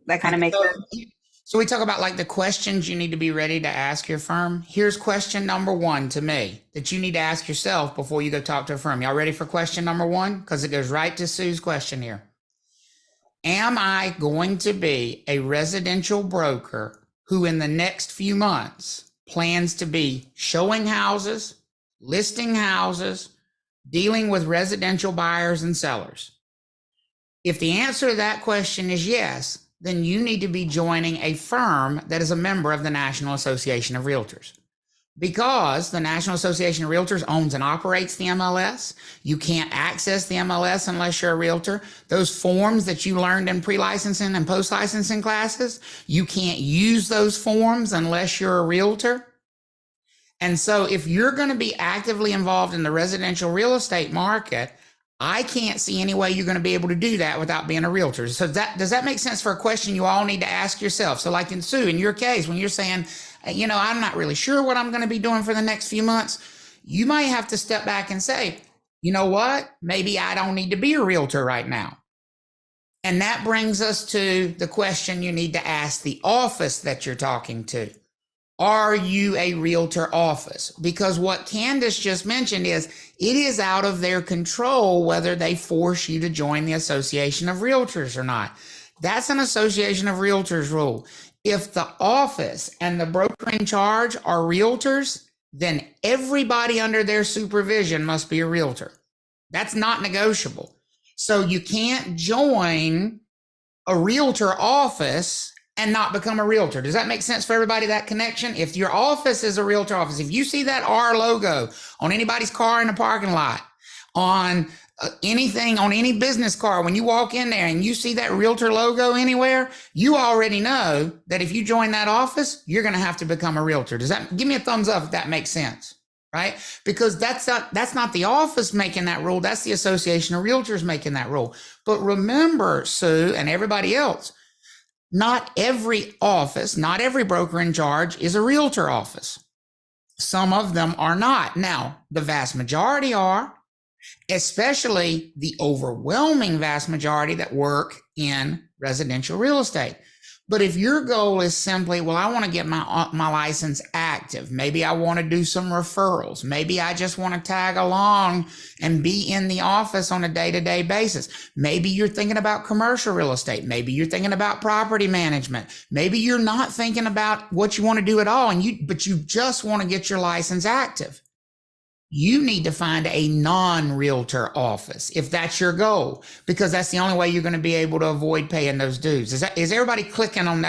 That kind of makes sense. So we talk about like the questions you need to be ready to ask your firm. Here's question number 1 to me that you need to ask yourself before you go talk to a firm. Y'all ready for question number 1? Because it goes right to Sue's question here. Am I going to be a residential broker who in the next few months plans to be showing houses, listing houses, dealing with residential buyers and sellers? If the answer to that question is yes, then you need to be joining a firm that is a member of the National Association of Realtors. Because the National Association of Realtors owns and operates the MLS. You can't access the MLS unless you're a realtor. Those forms that you learned in pre-licensing and post-licensing classes, you can't use those forms unless you're a realtor. And so if you're going to be actively involved in the residential real estate market, I can't see any way you're going to be able to do that without being a realtor. So does that make sense for a question you all need to ask yourself? So like in Sue, in your case, when you're saying, I'm not really sure what I'm going to be doing for the next few months, you might have to step back and say, you know what? Maybe I don't need to be a realtor right now. And that brings us to the question you need to ask the office that you're talking to. Are you a realtor office? Because what Kandyce just mentioned is it is out of their control whether they force you to join the Association of Realtors or not. That's an Association of Realtors rule. If the office and the broker in charge are realtors, then everybody under their supervision must be a realtor. That's not negotiable. So you can't join a realtor office and not become a realtor. Does that make sense for everybody, that connection? If your office is a realtor office, if you see that R logo on anybody's car in the parking lot, on anything, on any business car, when you walk in there and you see that realtor logo anywhere, you already know that if you join that office, you're going to have to become a realtor. Does that, give me a thumbs up if that makes sense, right? Because that's not the office making that rule. That's the Association of Realtors making that rule. But remember, Sue and everybody else, not every office, not every broker in charge is a realtor office. Some of them are not. Now, the vast majority are, especially the overwhelming vast majority that work in residential real estate. But if your goal is simply, well, I want to get my license active. Maybe I want to do some referrals. Maybe I just want to tag along and be in the office on a day-to-day basis. Maybe you're thinking about commercial real estate. Maybe you're thinking about property management. Maybe you're not thinking about what you want to do at all, but you just want to get your license active. You need to find a non-realtor office if that's your goal, because that's the only way you're going to be able to avoid paying those dues. Is everybody clicking on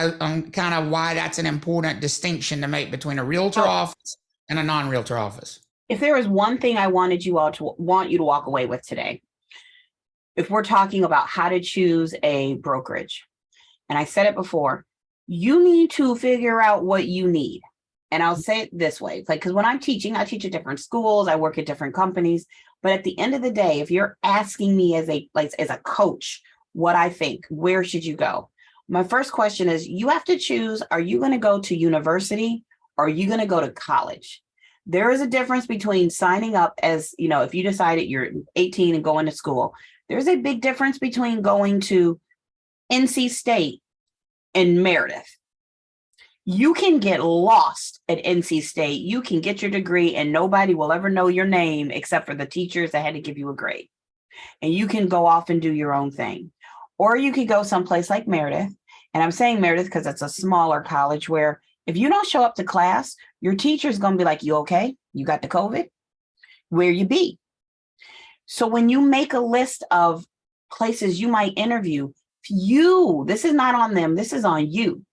kind of why that's an important distinction to make between a realtor office and a non-realtor office? If there was one thing I want you to walk away with today, if we're talking about how to choose a brokerage, and I said it before, you need to figure out what you need. And I'll say it this way, it's like, because when I'm teaching, I teach at different schools, I work at different companies. But at the end of the day, if you're asking me as a coach, what I think, where should you go? My first question is, you have to choose, are you going to go to university or are you going to go to college? There is a difference between signing up as, you know, if you decided you're 18 and going to school, there's a big difference between going to NC State and Meredith. You can get lost at NC State. You can get your degree and nobody will ever know your name except for the teachers that had to give you a grade. And you can go off and do your own thing. Or you could go someplace like Meredith. And I'm saying Meredith because it's a smaller college where if you don't show up to class, your teacher's going to be like, you okay? You got the COVID? Where you be? So when you make a list of places you might interview, this is not on them, this is on you.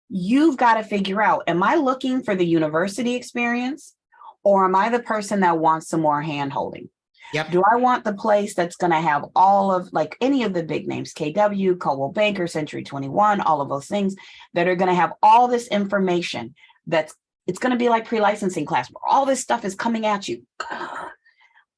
You've got to figure out, am I looking for the university experience or am I the person that wants some more hand holding? Yep. Do I want the place that's going to have all of like any of the big names, KW, Coldwell Banker, Century 21, all of those things that are going to have all this information it's going to be like pre-licensing class where all this stuff is coming at you.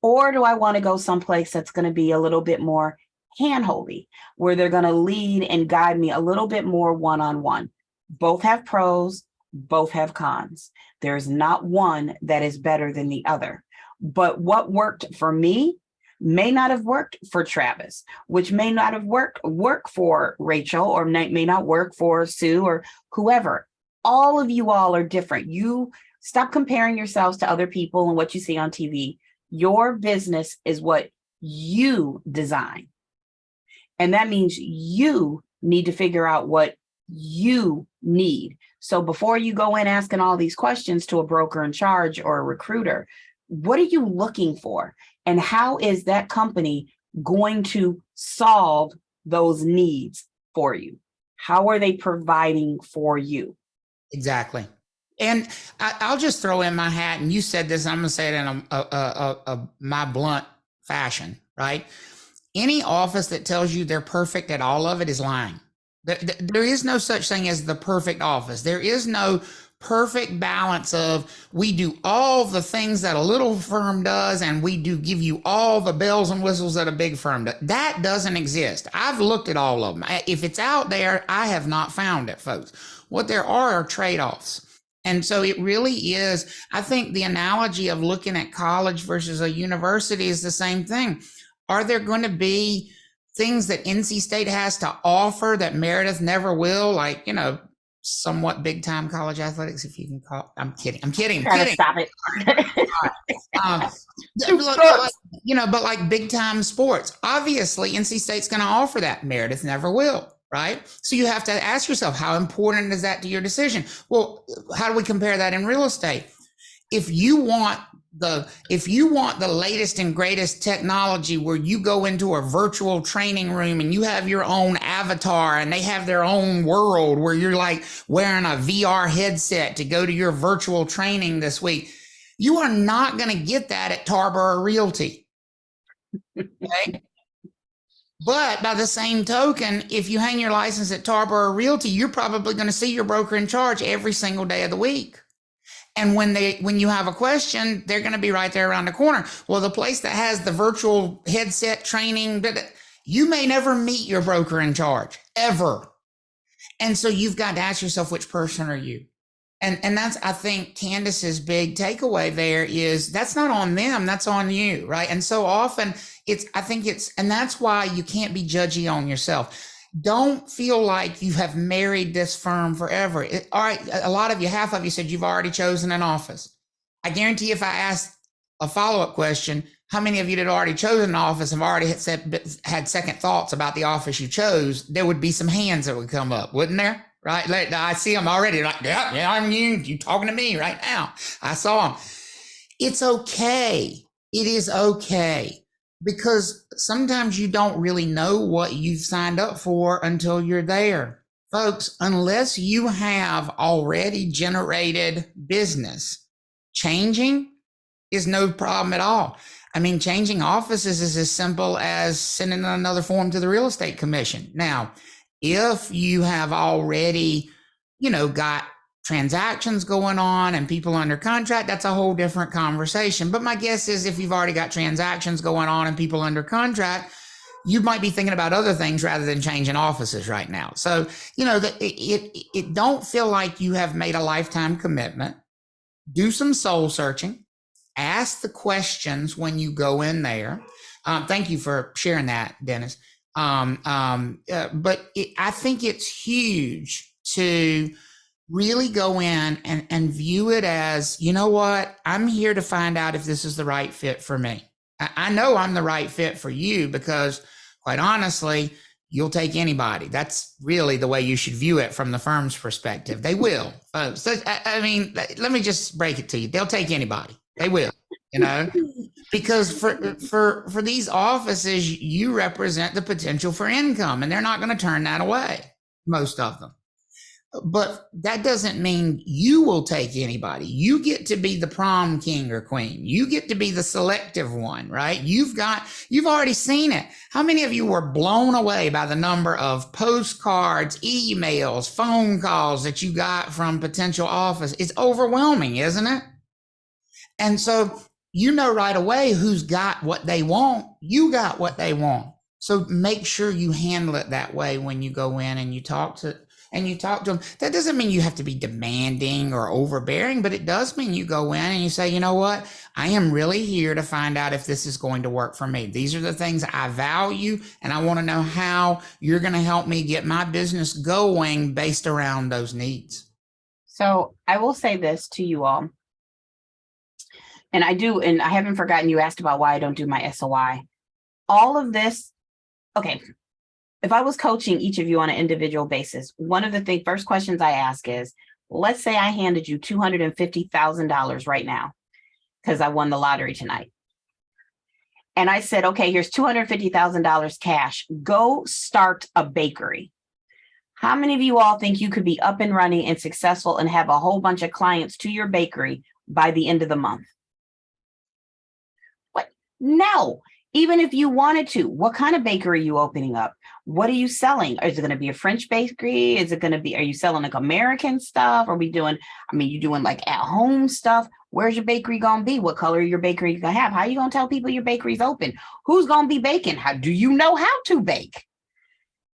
Or do I want to go someplace that's going to be a little bit more hand-holdy, where they're going to lead and guide me a little bit more one-on-one? Both have pros, both have cons. There's not one that is better than the other. But what worked for me may not have worked for Travis, which may not have work for Rachel, or may not work for Sue or whoever. All of you all are different. You stop comparing yourselves to other people and what you see on TV. Your business is what you design. And that means you need to figure out what you need. So before you go in asking all these questions to a broker in charge or a recruiter, what are you looking for? And how is that company going to solve those needs for you? How are they providing for you? Exactly. And I'll just throw in my hat, and you said this, I'm going to say it in my blunt fashion, right? Any office that tells you they're perfect at all of it is lying. There is no such thing as the perfect office. There is no perfect balance of we do all the things that a little firm does and we do give you all the bells and whistles that a big firm does. That doesn't exist. I've looked at all of them. If it's out there, I have not found it, folks. What there are trade-offs. And so it really is, I think the analogy of looking at college versus a university is the same thing. Are there going to be things that NC State has to offer that Meredith never will? Like, you know, somewhat big time college athletics, if you can call. I'm kidding. Stop it. You know, but like big time sports, obviously NC State's going to offer that. Meredith never will, right? So you have to ask yourself, how important is that to your decision? Well, how do we compare that in real estate? If you want the latest and greatest technology where you go into a virtual training room and you have your own avatar and they have their own world where you're like wearing a VR headset to go to your virtual training this week, you are not going to get that at Tarboro Realty. Okay? But by the same token, if you hang your license at Tarboro Realty, you're probably going to see your broker in charge every single day of the week. And when you have a question, they're going to be right there around the corner. Well, the place that has the virtual headset training, you may never meet your broker in charge, ever. And so you've got to ask yourself, which person are you? And that's, I think, Kandyce's big takeaway there is that's not on them, that's on you, right? And so often and that's why you can't be judgy on yourself. Don't feel like you have married this firm forever. All right, a lot of you, half of you said you've already chosen an office. I guarantee if I asked a follow-up question, how many of you that already chosen an office have already had second thoughts about the office you chose? There would be some hands that would come up, wouldn't there? Right? I see them already. Like, yeah, I'm you talking to me right now. I saw them. It's okay. It is okay. Because sometimes you don't really know what you've signed up for until you're there. Folks, unless you have already generated business, changing is no problem at all. I mean, changing offices is as simple as sending another form to the real estate commission. Now, if you have already, got transactions going on and people under contract, that's a whole different conversation. But my guess is if you've already got transactions going on and people under contract, you might be thinking about other things rather than changing offices right now. So, it don't feel like you have made a lifetime commitment. do some soul searching, ask the questions when you go in there. Thank you for sharing that, Dennis. But I think it's huge to really go in and view it as, you know what, I'm here to find out if this is the right fit for me. I know I'm the right fit for you because, quite honestly, you'll take anybody. That's really the way you should view it from the firm's perspective. They will. I mean, let me just break it to you. They'll take anybody. They will, you know, because for these offices, you represent the potential for income, and they're not going to turn that away, most of them. But that doesn't mean you will take anybody. You get to be the prom king or queen. You get to be the selective one, right? You've already seen it. How many of you were blown away by the number of postcards, emails, phone calls that you got from potential offers? It's overwhelming, isn't it? And so you know right away who's got what they want. You got what they want. So make sure you handle it that way when you go in and you talk to them. That doesn't mean you have to be demanding or overbearing, but it does mean you go in and you say, you know what, I am really here to find out if this is going to work for me. These are the things I value, and I want to know how you're going to help me get my business going based around those needs. So I will say this to you all. And I haven't forgotten you asked about why I don't do my SOI. All of this, okay. If I was coaching each of you on an individual basis, one of the first questions I ask is, let's say I handed you $250,000 right now because I won the lottery tonight. And I said, okay, here's $250,000 cash. Go start a bakery. How many of you all think you could be up and running and successful and have a whole bunch of clients to your bakery by the end of the month? What? No. Even if you wanted to, what kind of bakery are you opening up? What are you selling? Is it going to be a French bakery? Are you selling like American stuff? You doing like at home stuff? Where's your bakery going to be? What color your bakery going to have? How are you going to tell people your bakery's open? Who's going to be baking? How do you know how to bake?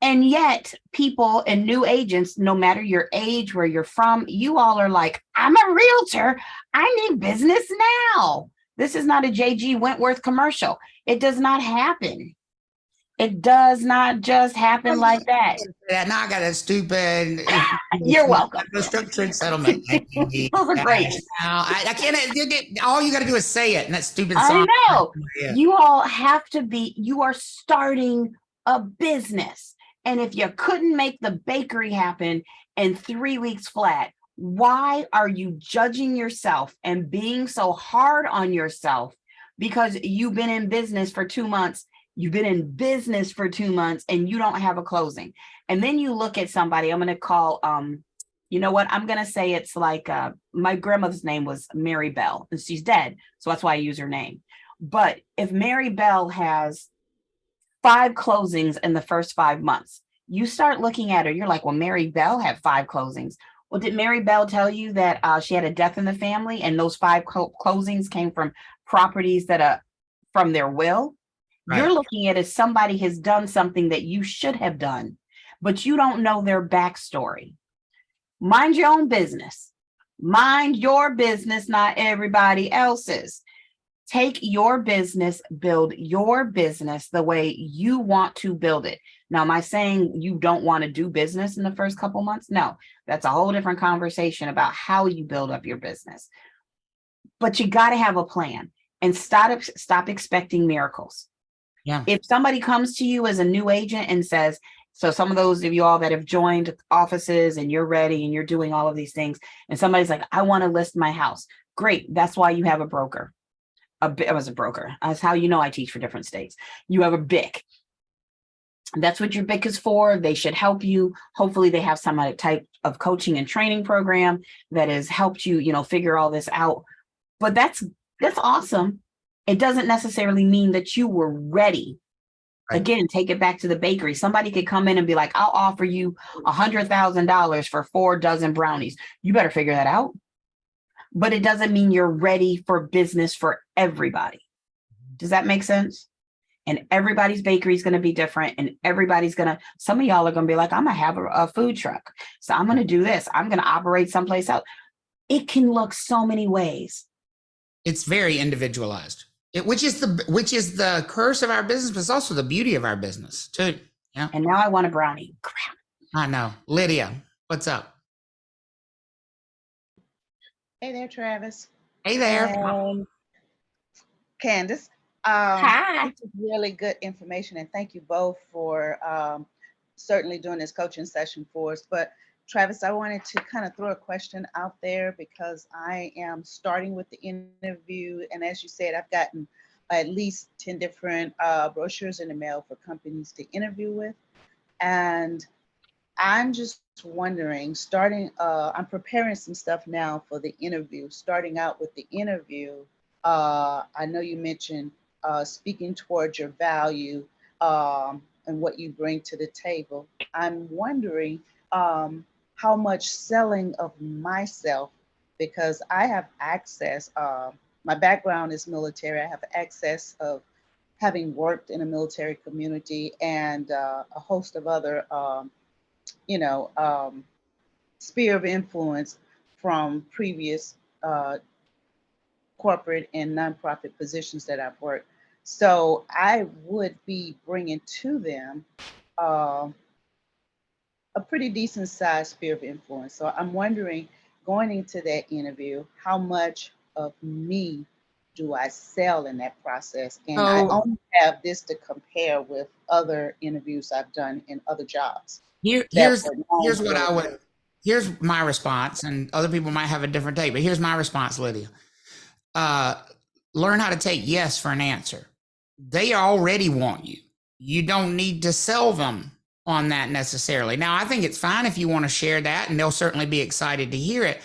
And yet people and new agents, no matter your age, where you're from, you all are like, I'm a realtor. I need business now. This is not a J.G. Wentworth commercial. It does not happen. It does not just happen like that. Now I got a stupid. You're welcome. Structured settlement. Those are great. Now, I can't. All you got to do is say it, and that stupid I song. know. Yeah. You all have to be. You are starting a business, and if you couldn't make the bakery happen in 3 weeks flat, why are you judging yourself and being so hard on yourself because you've been in business for 2 months? You've been in business for 2 months and you don't have a closing. And then you look at somebody, I'm going to call, you know what? I'm going to say it's like my grandmother's name was Mary Bell and she's dead. So that's why I use her name. But if Mary Bell has 5 closings in the first 5 months, you start looking at her, you're like, well, Mary Bell had 5 closings. Well, did Mary Bell tell you that she had a death in the family and those 5 closings came from properties that are from their will? Right. You're looking at it as somebody has done something that you should have done, but you don't know their backstory. Mind your own business. Mind your business, not everybody else's. Take your business, build your business the way you want to build it. Now, am I saying you don't want to do business in the first couple months? No, that's a whole different conversation about how you build up your business. But you got to have a plan and stop expecting miracles. Yeah. If somebody comes to you as a new agent and says, so some of those of you all that have joined offices and you're ready and you're doing all of these things, and somebody's like, I want to list my house. Great. That's why you have a broker. I was a broker. That's how you know I teach for different states. You have a BIC. That's what your BIC is for. They should help you. Hopefully they have some type of coaching and training program that has helped you, figure all this out. But that's awesome. It doesn't necessarily mean that you were ready. Right. Again, take it back to the bakery. Somebody could come in and be like, I'll offer you $100,000 for 4 dozen brownies. You better figure that out. But it doesn't mean you're ready for business for everybody. Does that make sense? And everybody's bakery is going to be different. And some of y'all are going to be like, I'm going to have a food truck. So I'm going to do this. I'm going to operate someplace else. it can look so many ways. It's very individualized, which is the curse of our business, but it's also the beauty of our business too. Yeah. And now I want a brownie. Crap. I know. Lydia, what's up? Hey there, Travis. Hey there. And Kandyce. Hi. This is really good information, and thank you both for certainly doing this coaching session for us. But Travis, I wanted to kind of throw a question out there because I am starting with the interview, and as you said, I've gotten at least 10 different brochures in the mail for companies to interview with, and I'm just wondering, I'm preparing some stuff now for the interview. Starting out with the interview, I know you mentioned speaking towards your value and what you bring to the table. I'm wondering how much selling of myself, because I have access, my background is military, I have access of having worked in a military community and a host of other sphere of influence from previous corporate and nonprofit positions that I've worked. So I would be bringing to them a pretty decent sized sphere of influence. So I'm wondering, going into that interview, how much of me do I sell in that process? And I only have this to compare with other interviews I've done in other jobs. Here's my response, and other people might have a different take, but here's my response, Lydia. Learn how to take yes for an answer. They already want you. You don't need to sell them on that necessarily. Now, I think it's fine if you want to share that, and they'll certainly be excited to hear it.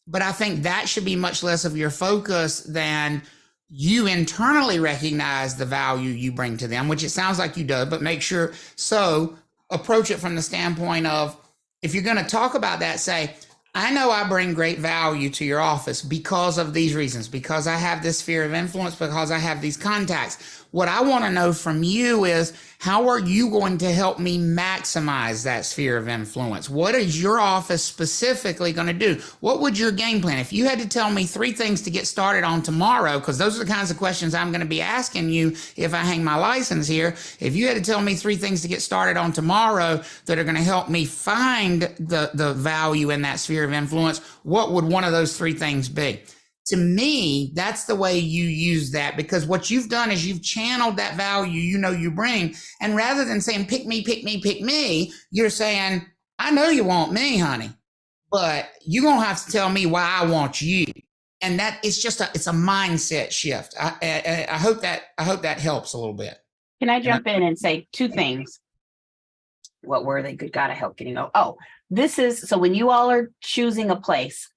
But I think that should be much less of your focus than you internally recognize the value you bring to them, which it sounds like you do, but make sure. So approach it from the standpoint of, if you're going to talk about that, say, I know I bring great value to your office because of these reasons, because I have this sphere of influence, because I have these contacts. What I want to know from you is, how are you going to help me maximize that sphere of influence? What is your office specifically going to do? What would your game plan? If you had to tell me 3 things to get started on tomorrow, because those are the kinds of questions I'm going to be asking you if I hang my license here. If you had to tell me 3 things to get started on tomorrow that are going to help me find the value in that sphere of influence, what would one of those 3 things be? To me, that's the way you use that, because what you've done is you've channeled that value you bring. And rather than saying, pick me, pick me, pick me, you're saying, I know you want me, honey, but you're going to have to tell me why I want you. And that it's a mindset shift. I hope that helps a little bit. Can I jump in and say 2 things? What were they? Good God, I help getting over. Oh, so when you all are choosing a place,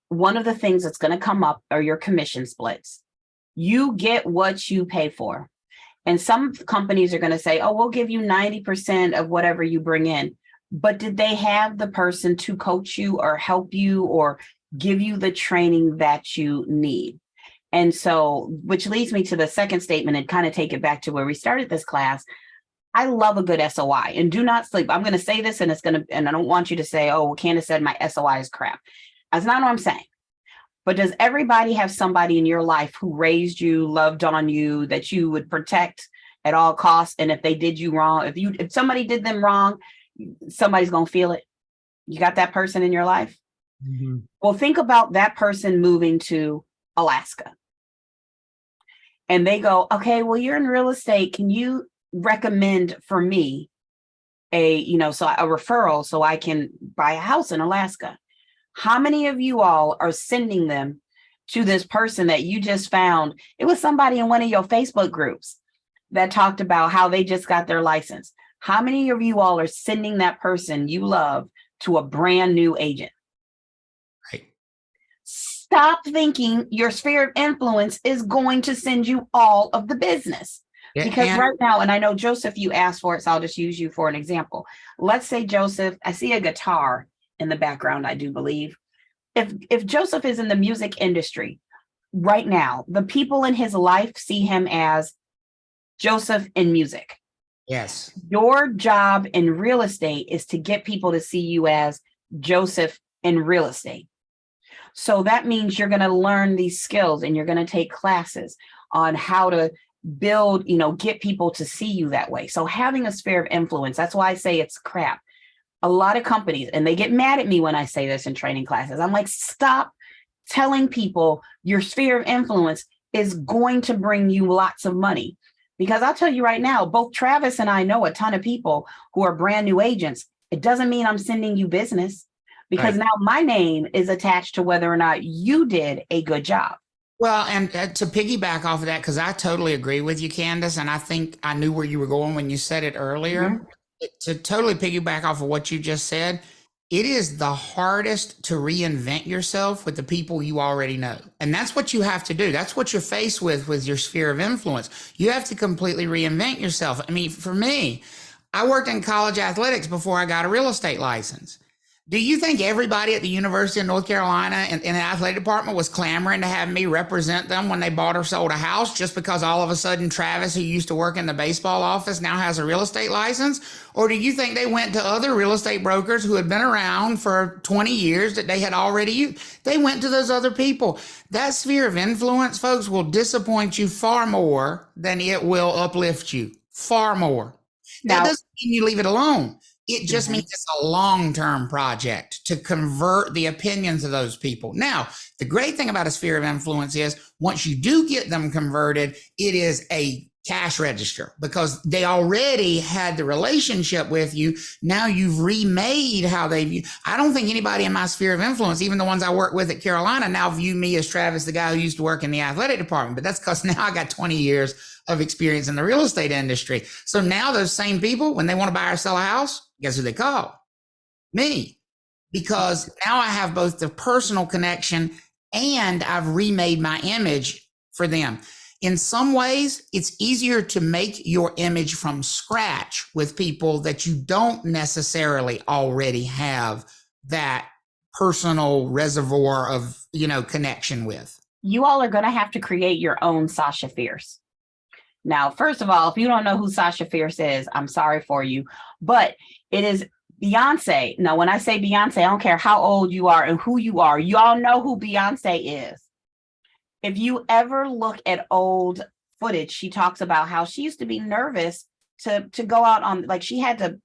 one of the things that's going to come up are your commission splits. You get what you pay for. And some companies are going to say, oh, we'll give you 90% of whatever you bring in. But did they have the person to coach you or help you or give you the training that you need? And so, which leads me to the second statement and kind of take it back to where we started this class. I love a good SOI, and do not sleep. I'm going to say this, and I don't want you to say, oh, well, Kandyce said my SOI is crap. That's not what I'm saying. But does everybody have somebody in your life who raised you, loved on you, that you would protect at all costs? And if they did you wrong, if somebody did them wrong, somebody's going to feel it. You got that person in your life? Mm-hmm. Well, think about that person moving to Alaska. And they go, okay, well, you're in real estate. Can you recommend for me a referral so I can buy a house in Alaska? How many of you all are sending them to this person that you just found? It was somebody in one of your Facebook groups that talked about how they just got their license. How many of you all are sending that person you love to a brand new agent? Right. Stop thinking your sphere of influence is going to send you all of the business. Because right now, and I know, Joseph, you asked for it, so I'll just use you for an example. Let's say, Joseph, I see a guitar in the background, I do believe. If Joseph is in the music industry right now, the people in his life see him as Joseph in music. Yes. Your job in real estate is to get people to see you as Joseph in real estate. So that means you're going to learn these skills and you're going to take classes on how to build, get people to see you that way. So having a sphere of influence, that's why I say it's crap. A lot of companies, and they get mad at me when I say this in training classes. I'm like, stop telling people your sphere of influence is going to bring you lots of money. Because I'll tell you right now, both Travis and I know a ton of people who are brand new agents. It doesn't mean I'm sending you business, because now my name is attached to whether or not you did a good job. Well, and to piggyback off of that, because I totally agree with you, Kandyce, and I think I knew where you were going when you said it earlier. To totally piggyback off of what you just said, it is the hardest to reinvent yourself with the people you already know. And that's what you have to do. That's what you're faced with your sphere of influence. You have to completely reinvent yourself. I mean, for me, I worked in college athletics before I got a real estate license. Do you think everybody at the University of North Carolina in the athletic department was clamoring to have me represent them when they bought or sold a house just because all of a sudden Travis, who used to work in the baseball office, now has a real estate license? Or do you think they went to other real estate brokers who had been around for 20 years that they had already used? They went to those other people. That sphere of influence, folks, will disappoint you far more than it will uplift you. Far more. That doesn't mean you leave it alone. It just means it's a long-term project to convert the opinions of those people. Now, the great thing about a sphere of influence is once you do get them converted, it is a cash register because they already had the relationship with you. Now you've remade how they view. I don't think anybody in my sphere of influence, even the ones I work with at Carolina, now view me as Travis, the guy who used to work in the athletic department. But that's because now I got 20 years of experience in the real estate industry. So now those same people, when they want to buy or sell a house, guess who they call? Me. Because now I have both the personal connection and I've remade my image for them. In some ways, it's easier to make your image from scratch with people that you don't necessarily already have that personal reservoir of, connection with. You all are going to have to create your own Sasha Fierce. Now, first of all, if you don't know who Sasha Fierce is, I'm sorry for you, but it is Beyonce. Now, when I say Beyonce, I don't care how old you are and who you are. You all know who Beyonce is. If you ever look at old footage, she talks about how she used to be nervous to go out on, like she had to,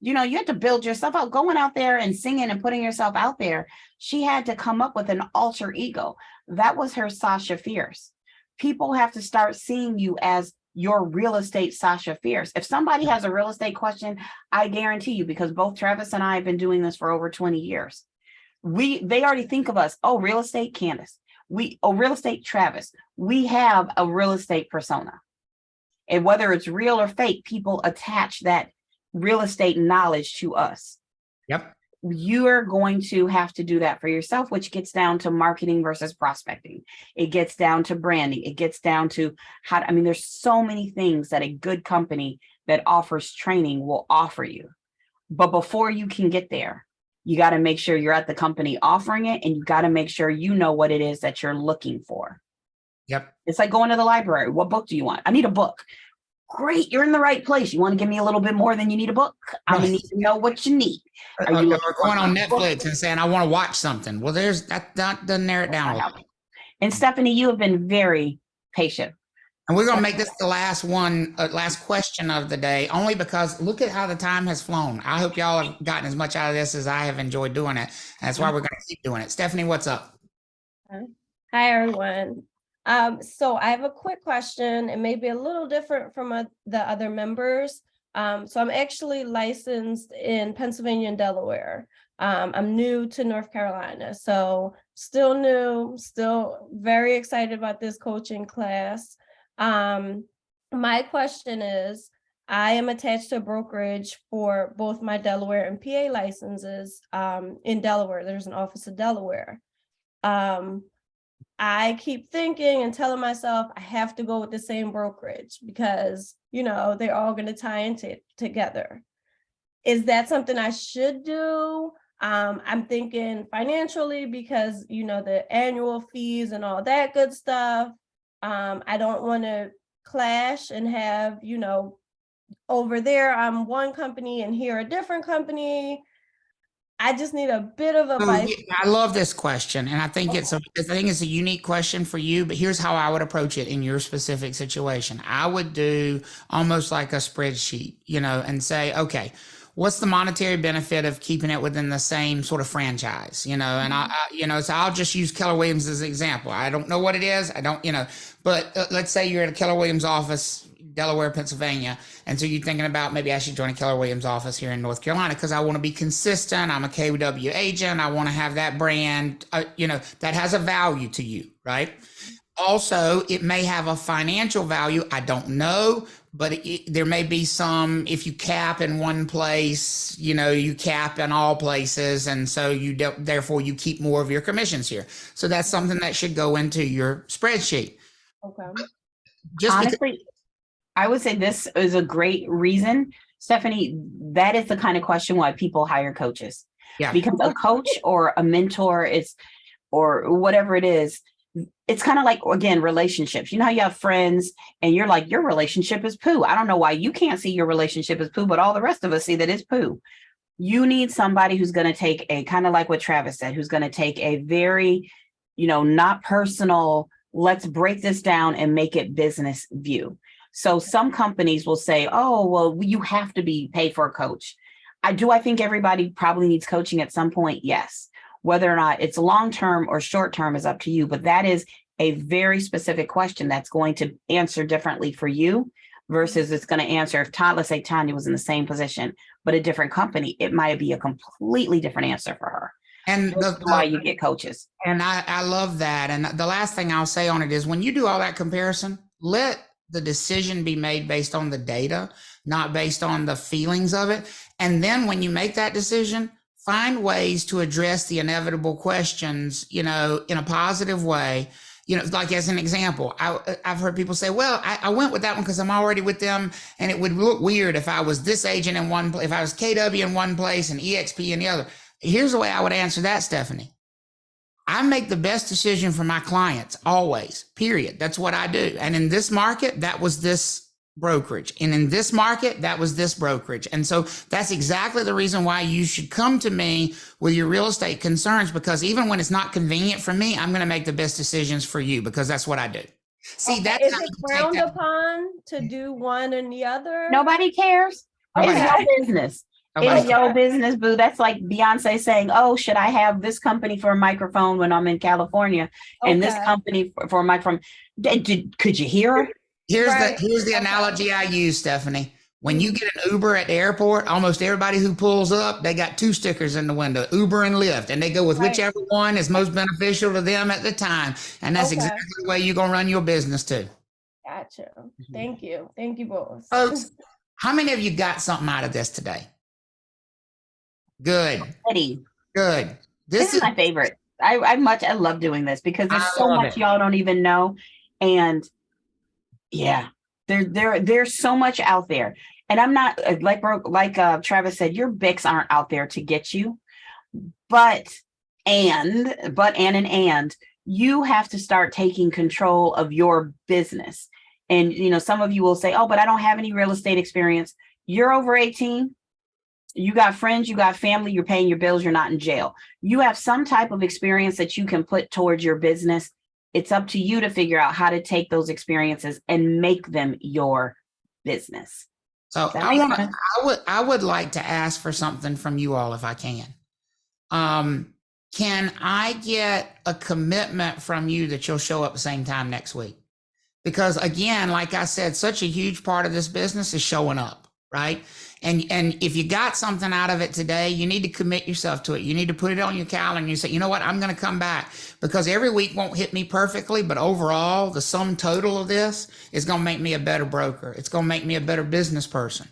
you had to build yourself out, going out there and singing and putting yourself out there. She had to come up with an alter ego. That was her Sasha Fierce. People have to start seeing you as your real estate Sasha Fierce. If somebody has a real estate question, I guarantee you, because both Travis and I have been doing this for over 20 years. They already think of us, oh, real estate Kandyce. Real estate Travis. We have a real estate persona. And whether it's real or fake, people attach that real estate knowledge to us. Yep. You are going to have to do that for yourself, which gets down to marketing versus prospecting. It gets down to branding. It gets down to there's so many things that a good company that offers training will offer you. But before you can get there, you got to make sure you're at the company offering it, and you got to make sure you know what it is that you're looking for. Yep. It's like going to the library. What book do you want? I need a book. Great, you're in the right place. You want to give me a little bit more than you need a book? I'm gonna need to know what you need. Or going on Netflix and saying, I want to watch something. Well, there's that doesn't narrow it down a lot. And Stephanie, you have been very patient. And we're going to make this the last question of the day, only because look at how the time has flown. I hope y'all have gotten as much out of this as I have enjoyed doing it. And that's why we're going to keep doing it. Stephanie, what's up? Hi, everyone. So I have a quick question. It may be a little different from the other members. So I'm actually licensed in Pennsylvania and Delaware. I'm new to North Carolina, so still new, still very excited about this coaching class. My question is, I am attached to a brokerage for both my Delaware and PA licenses. In Delaware, there's an office in Delaware. I keep thinking and telling myself I have to go with the same brokerage because, they're all going to tie into together. Is that something I should do? I'm thinking financially because, the annual fees and all that good stuff. I don't want to clash and have, over there I'm one company and here a different company. I just need a bit of So, advice. yeah, I love this question, and I think it's a unique question for you. But here's how I would approach it in your specific situation. I would do almost like a spreadsheet, and say, okay, what's the monetary benefit of keeping it within the same sort of franchise, And so I'll just use Keller Williams as an example. I don't know what it is. I don't, but let's say you're at a Keller Williams office, Delaware, Pennsylvania. And so you're thinking about maybe I should join a Keller Williams office here in North Carolina because I want to be consistent. I'm a KW agent. I want to have that brand, that has a value to you, right? Also, it may have a financial value. I don't know, but there may be some, if you cap in one place, you cap in all places. And so therefore you keep more of your commissions here. So that's something that should go into your spreadsheet. Okay. Honestly, I would say this is a great reason, Stephanie. That is the kind of question why people hire coaches. Yeah. Because a coach or a mentor or whatever it is, it's kind of like, again, relationships. You know how you have friends and you're like, your relationship is poo. I don't know why you can't see your relationship as poo, but all the rest of us see that it's poo. You need somebody who's going to take a kind of like what Travis said, who's going to take a very, not personal, let's break this down and make it business view. So some companies will say, oh, well, you have to be paid for a coach. I think everybody probably needs coaching at some point. Yes. Whether or not it's long-term or short-term is up to you. But that is a very specific question that's going to answer differently for you versus it's going to answer if let's say Tanya was in the same position, but a different company, it might be a completely different answer for her. And that's why you get coaches. And I love that. And the last thing I'll say on it is when you do all that comparison, let the decision be made based on the data, not based on the feelings of it. And then when you make that decision, find ways to address the inevitable questions, in a positive way. Like as an example, I've heard people say, well, I went with that one because I'm already with them. And it would look weird if I was this agent in one place, if I was KW in one place and EXP in the other. Here's the way I would answer that, Stephanie. I make the best decision for my clients always, period. That's what I do. And in this market, that was this brokerage. And in this market, that was this brokerage. And so that's exactly the reason why you should come to me with your real estate concerns, because even when it's not convenient for me, I'm going to make the best decisions for you because that's what I do. See, that's is it frowned upon to do one and the other? Nobody cares. It's your business. It's your business, boo. That's like Beyonce saying, oh, should I have this company for a microphone when I'm in California and this company for a microphone? Could you hear her? Here's the analogy I use, Stephanie. When you get an Uber at the airport, almost everybody who pulls up, they got 2 stickers in the window, Uber and Lyft, and they go with whichever one is most beneficial to them at the time. And that's exactly the way you're going to run your business too. Gotcha. Thank you. Thank you both. Folks, how many of you got something out of this today? Good. Good. This is my favorite. I love doing this because there's so much y'all don't even know. And yeah, there's so much out there. And I'm not like Travis said, your Bics aren't out there to get you. But you have to start taking control of your business. And some of you will say, oh, but I don't have any real estate experience. You're over 18. You got friends, you got family, you're paying your bills, you're not in jail. You have some type of experience that you can put towards your business. It's up to you to figure out how to take those experiences and make them your business. So I would like to ask for something from you all if I can. Can I get a commitment from you that you'll show up the same time next week? Because again, like I said, such a huge part of this business is showing up, right? And if you got something out of it today, you need to commit yourself to it. You need to put it on your calendar and you say, you know what, I'm going to come back, because every week won't hit me perfectly, but overall, the sum total of this is going to make me a better broker. It's going to make me a better business person.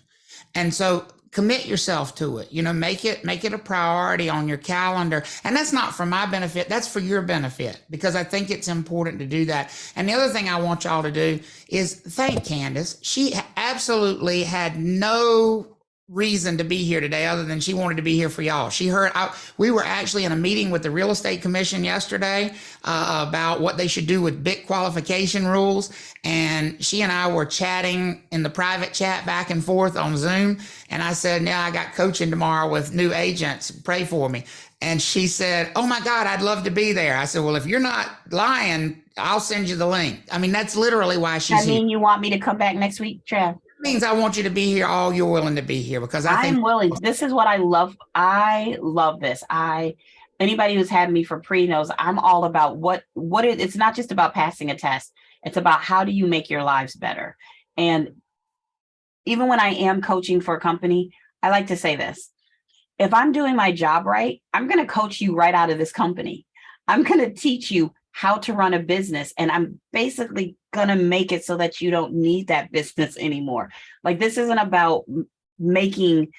And so commit yourself to it, make it a priority on your calendar. And that's not for my benefit. That's for your benefit, because I think it's important to do that. And the other thing I want y'all to do is thank Kandyce. She absolutely had no reason to be here today other than she wanted to be here for y'all. She heard we were actually in a meeting with the Real Estate Commission yesterday about what they should do with BIC qualification rules, and she and I were chatting in the private chat back and forth on Zoom, and I said, "Now I got coaching tomorrow with new agents, pray for me." And she said, "Oh my God, I'd love to be there." I said, "Well, if you're not lying, I'll send you the link." I mean, that's literally why she's here. You want me to come back next week, Trav? Means I want you to be here all you're willing to be here, because I'm willing. This is what I love. I love this. Anybody who's had me for pre knows I'm all about it's not just about passing a test. It's about how do you make your lives better. And even when I am coaching for a company, I like to say this. If I'm doing my job right, I'm going to coach you right out of this company. I'm going to teach you how to run a business. And I'm basically going to make it so that you don't need that business anymore. Like, this isn't about making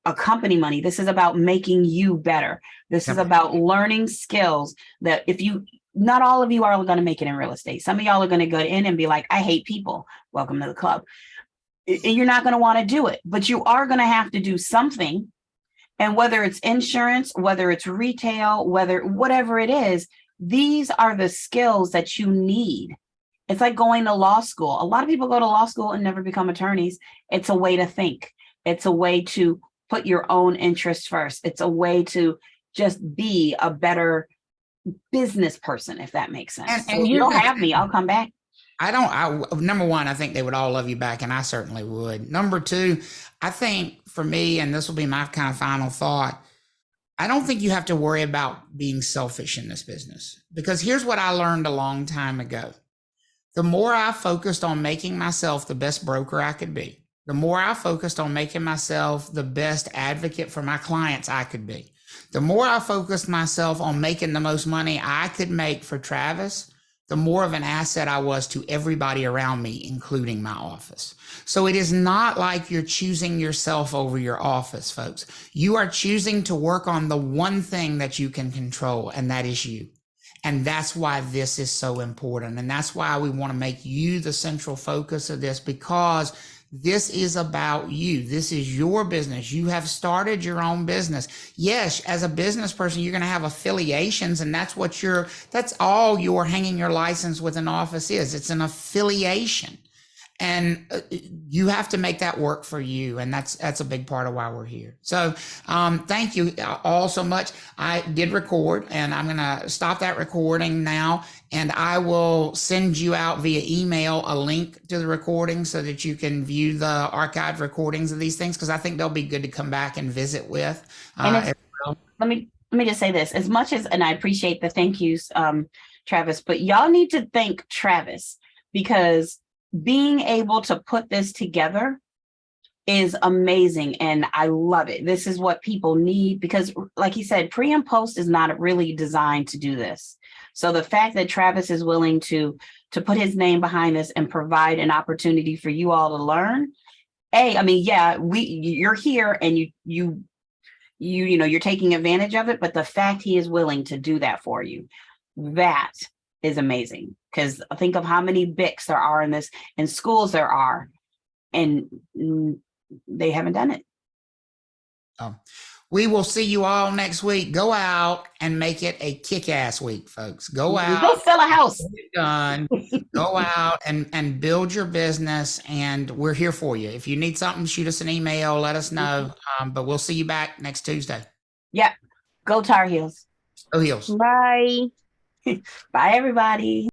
a company money. This is about making you better. This is about learning skills that not all of you are going to make it in real estate. Some of y'all are going to go in and be like, I hate people. Welcome to the club. You're not going to want to do it, but you are going to have to do something. And whether it's insurance, whether it's retail, whatever it is, these are the skills that you need. It's like going to law school. A lot of people go to law school and never become attorneys. It's a way to think. It's a way to put your own interests first. It's a way to just be a better business person, if that makes sense. And you'll have me. I'll come back. Number one, I think they would all love you back, and I certainly would. Number two, I think for me, and this will be my kind of final thought, I don't think you have to worry about being selfish in this business, because here's what I learned a long time ago. The more I focused on making myself the best broker I could be, the more I focused on making myself the best advocate for my clients I could be, the more I focused myself on making the most money I could make for Travis, the more of an asset I was to everybody around me, including my office. So it is not like you're choosing yourself over your office, folks. You are choosing to work on the one thing that you can control, and that is you. And that's why this is so important. And that's why we want to make you the central focus of this, because this is about you. This is your business. You have started your own business. Yes, as a business person, you're going to have affiliations, and that's all you're hanging your license with an office is. It's an affiliation. And you have to make that work for you. And that's a big part of why we're here. So thank you all so much. I did record, and I'm going to stop that recording now. And I will send you out via email a link to the recording so that you can view the archived recordings of these things, because I think they'll be good to come back and visit with. Let me just say this, as much as, and I appreciate the thank yous, Travis, but y'all need to thank Travis, because being able to put this together is amazing. And I love it. This is what people need, because like he said, pre and post is not really designed to do this. So the fact that Travis is willing to put his name behind this and provide an opportunity for you all to learn. You're here and you're taking advantage of it, but the fact he is willing to do that for you, that is amazing. Because think of how many BICs there are in this, and schools there are, and they haven't done it. We will see you all next week. Go out and make it a kick-ass week, folks. Go out. Go sell a house. Done. Go out and build your business, and we're here for you. If you need something, shoot us an email. Let us know. But we'll see you back next Tuesday. Yeah. Go Tar Heels. Go Heels. Bye. Bye, everybody.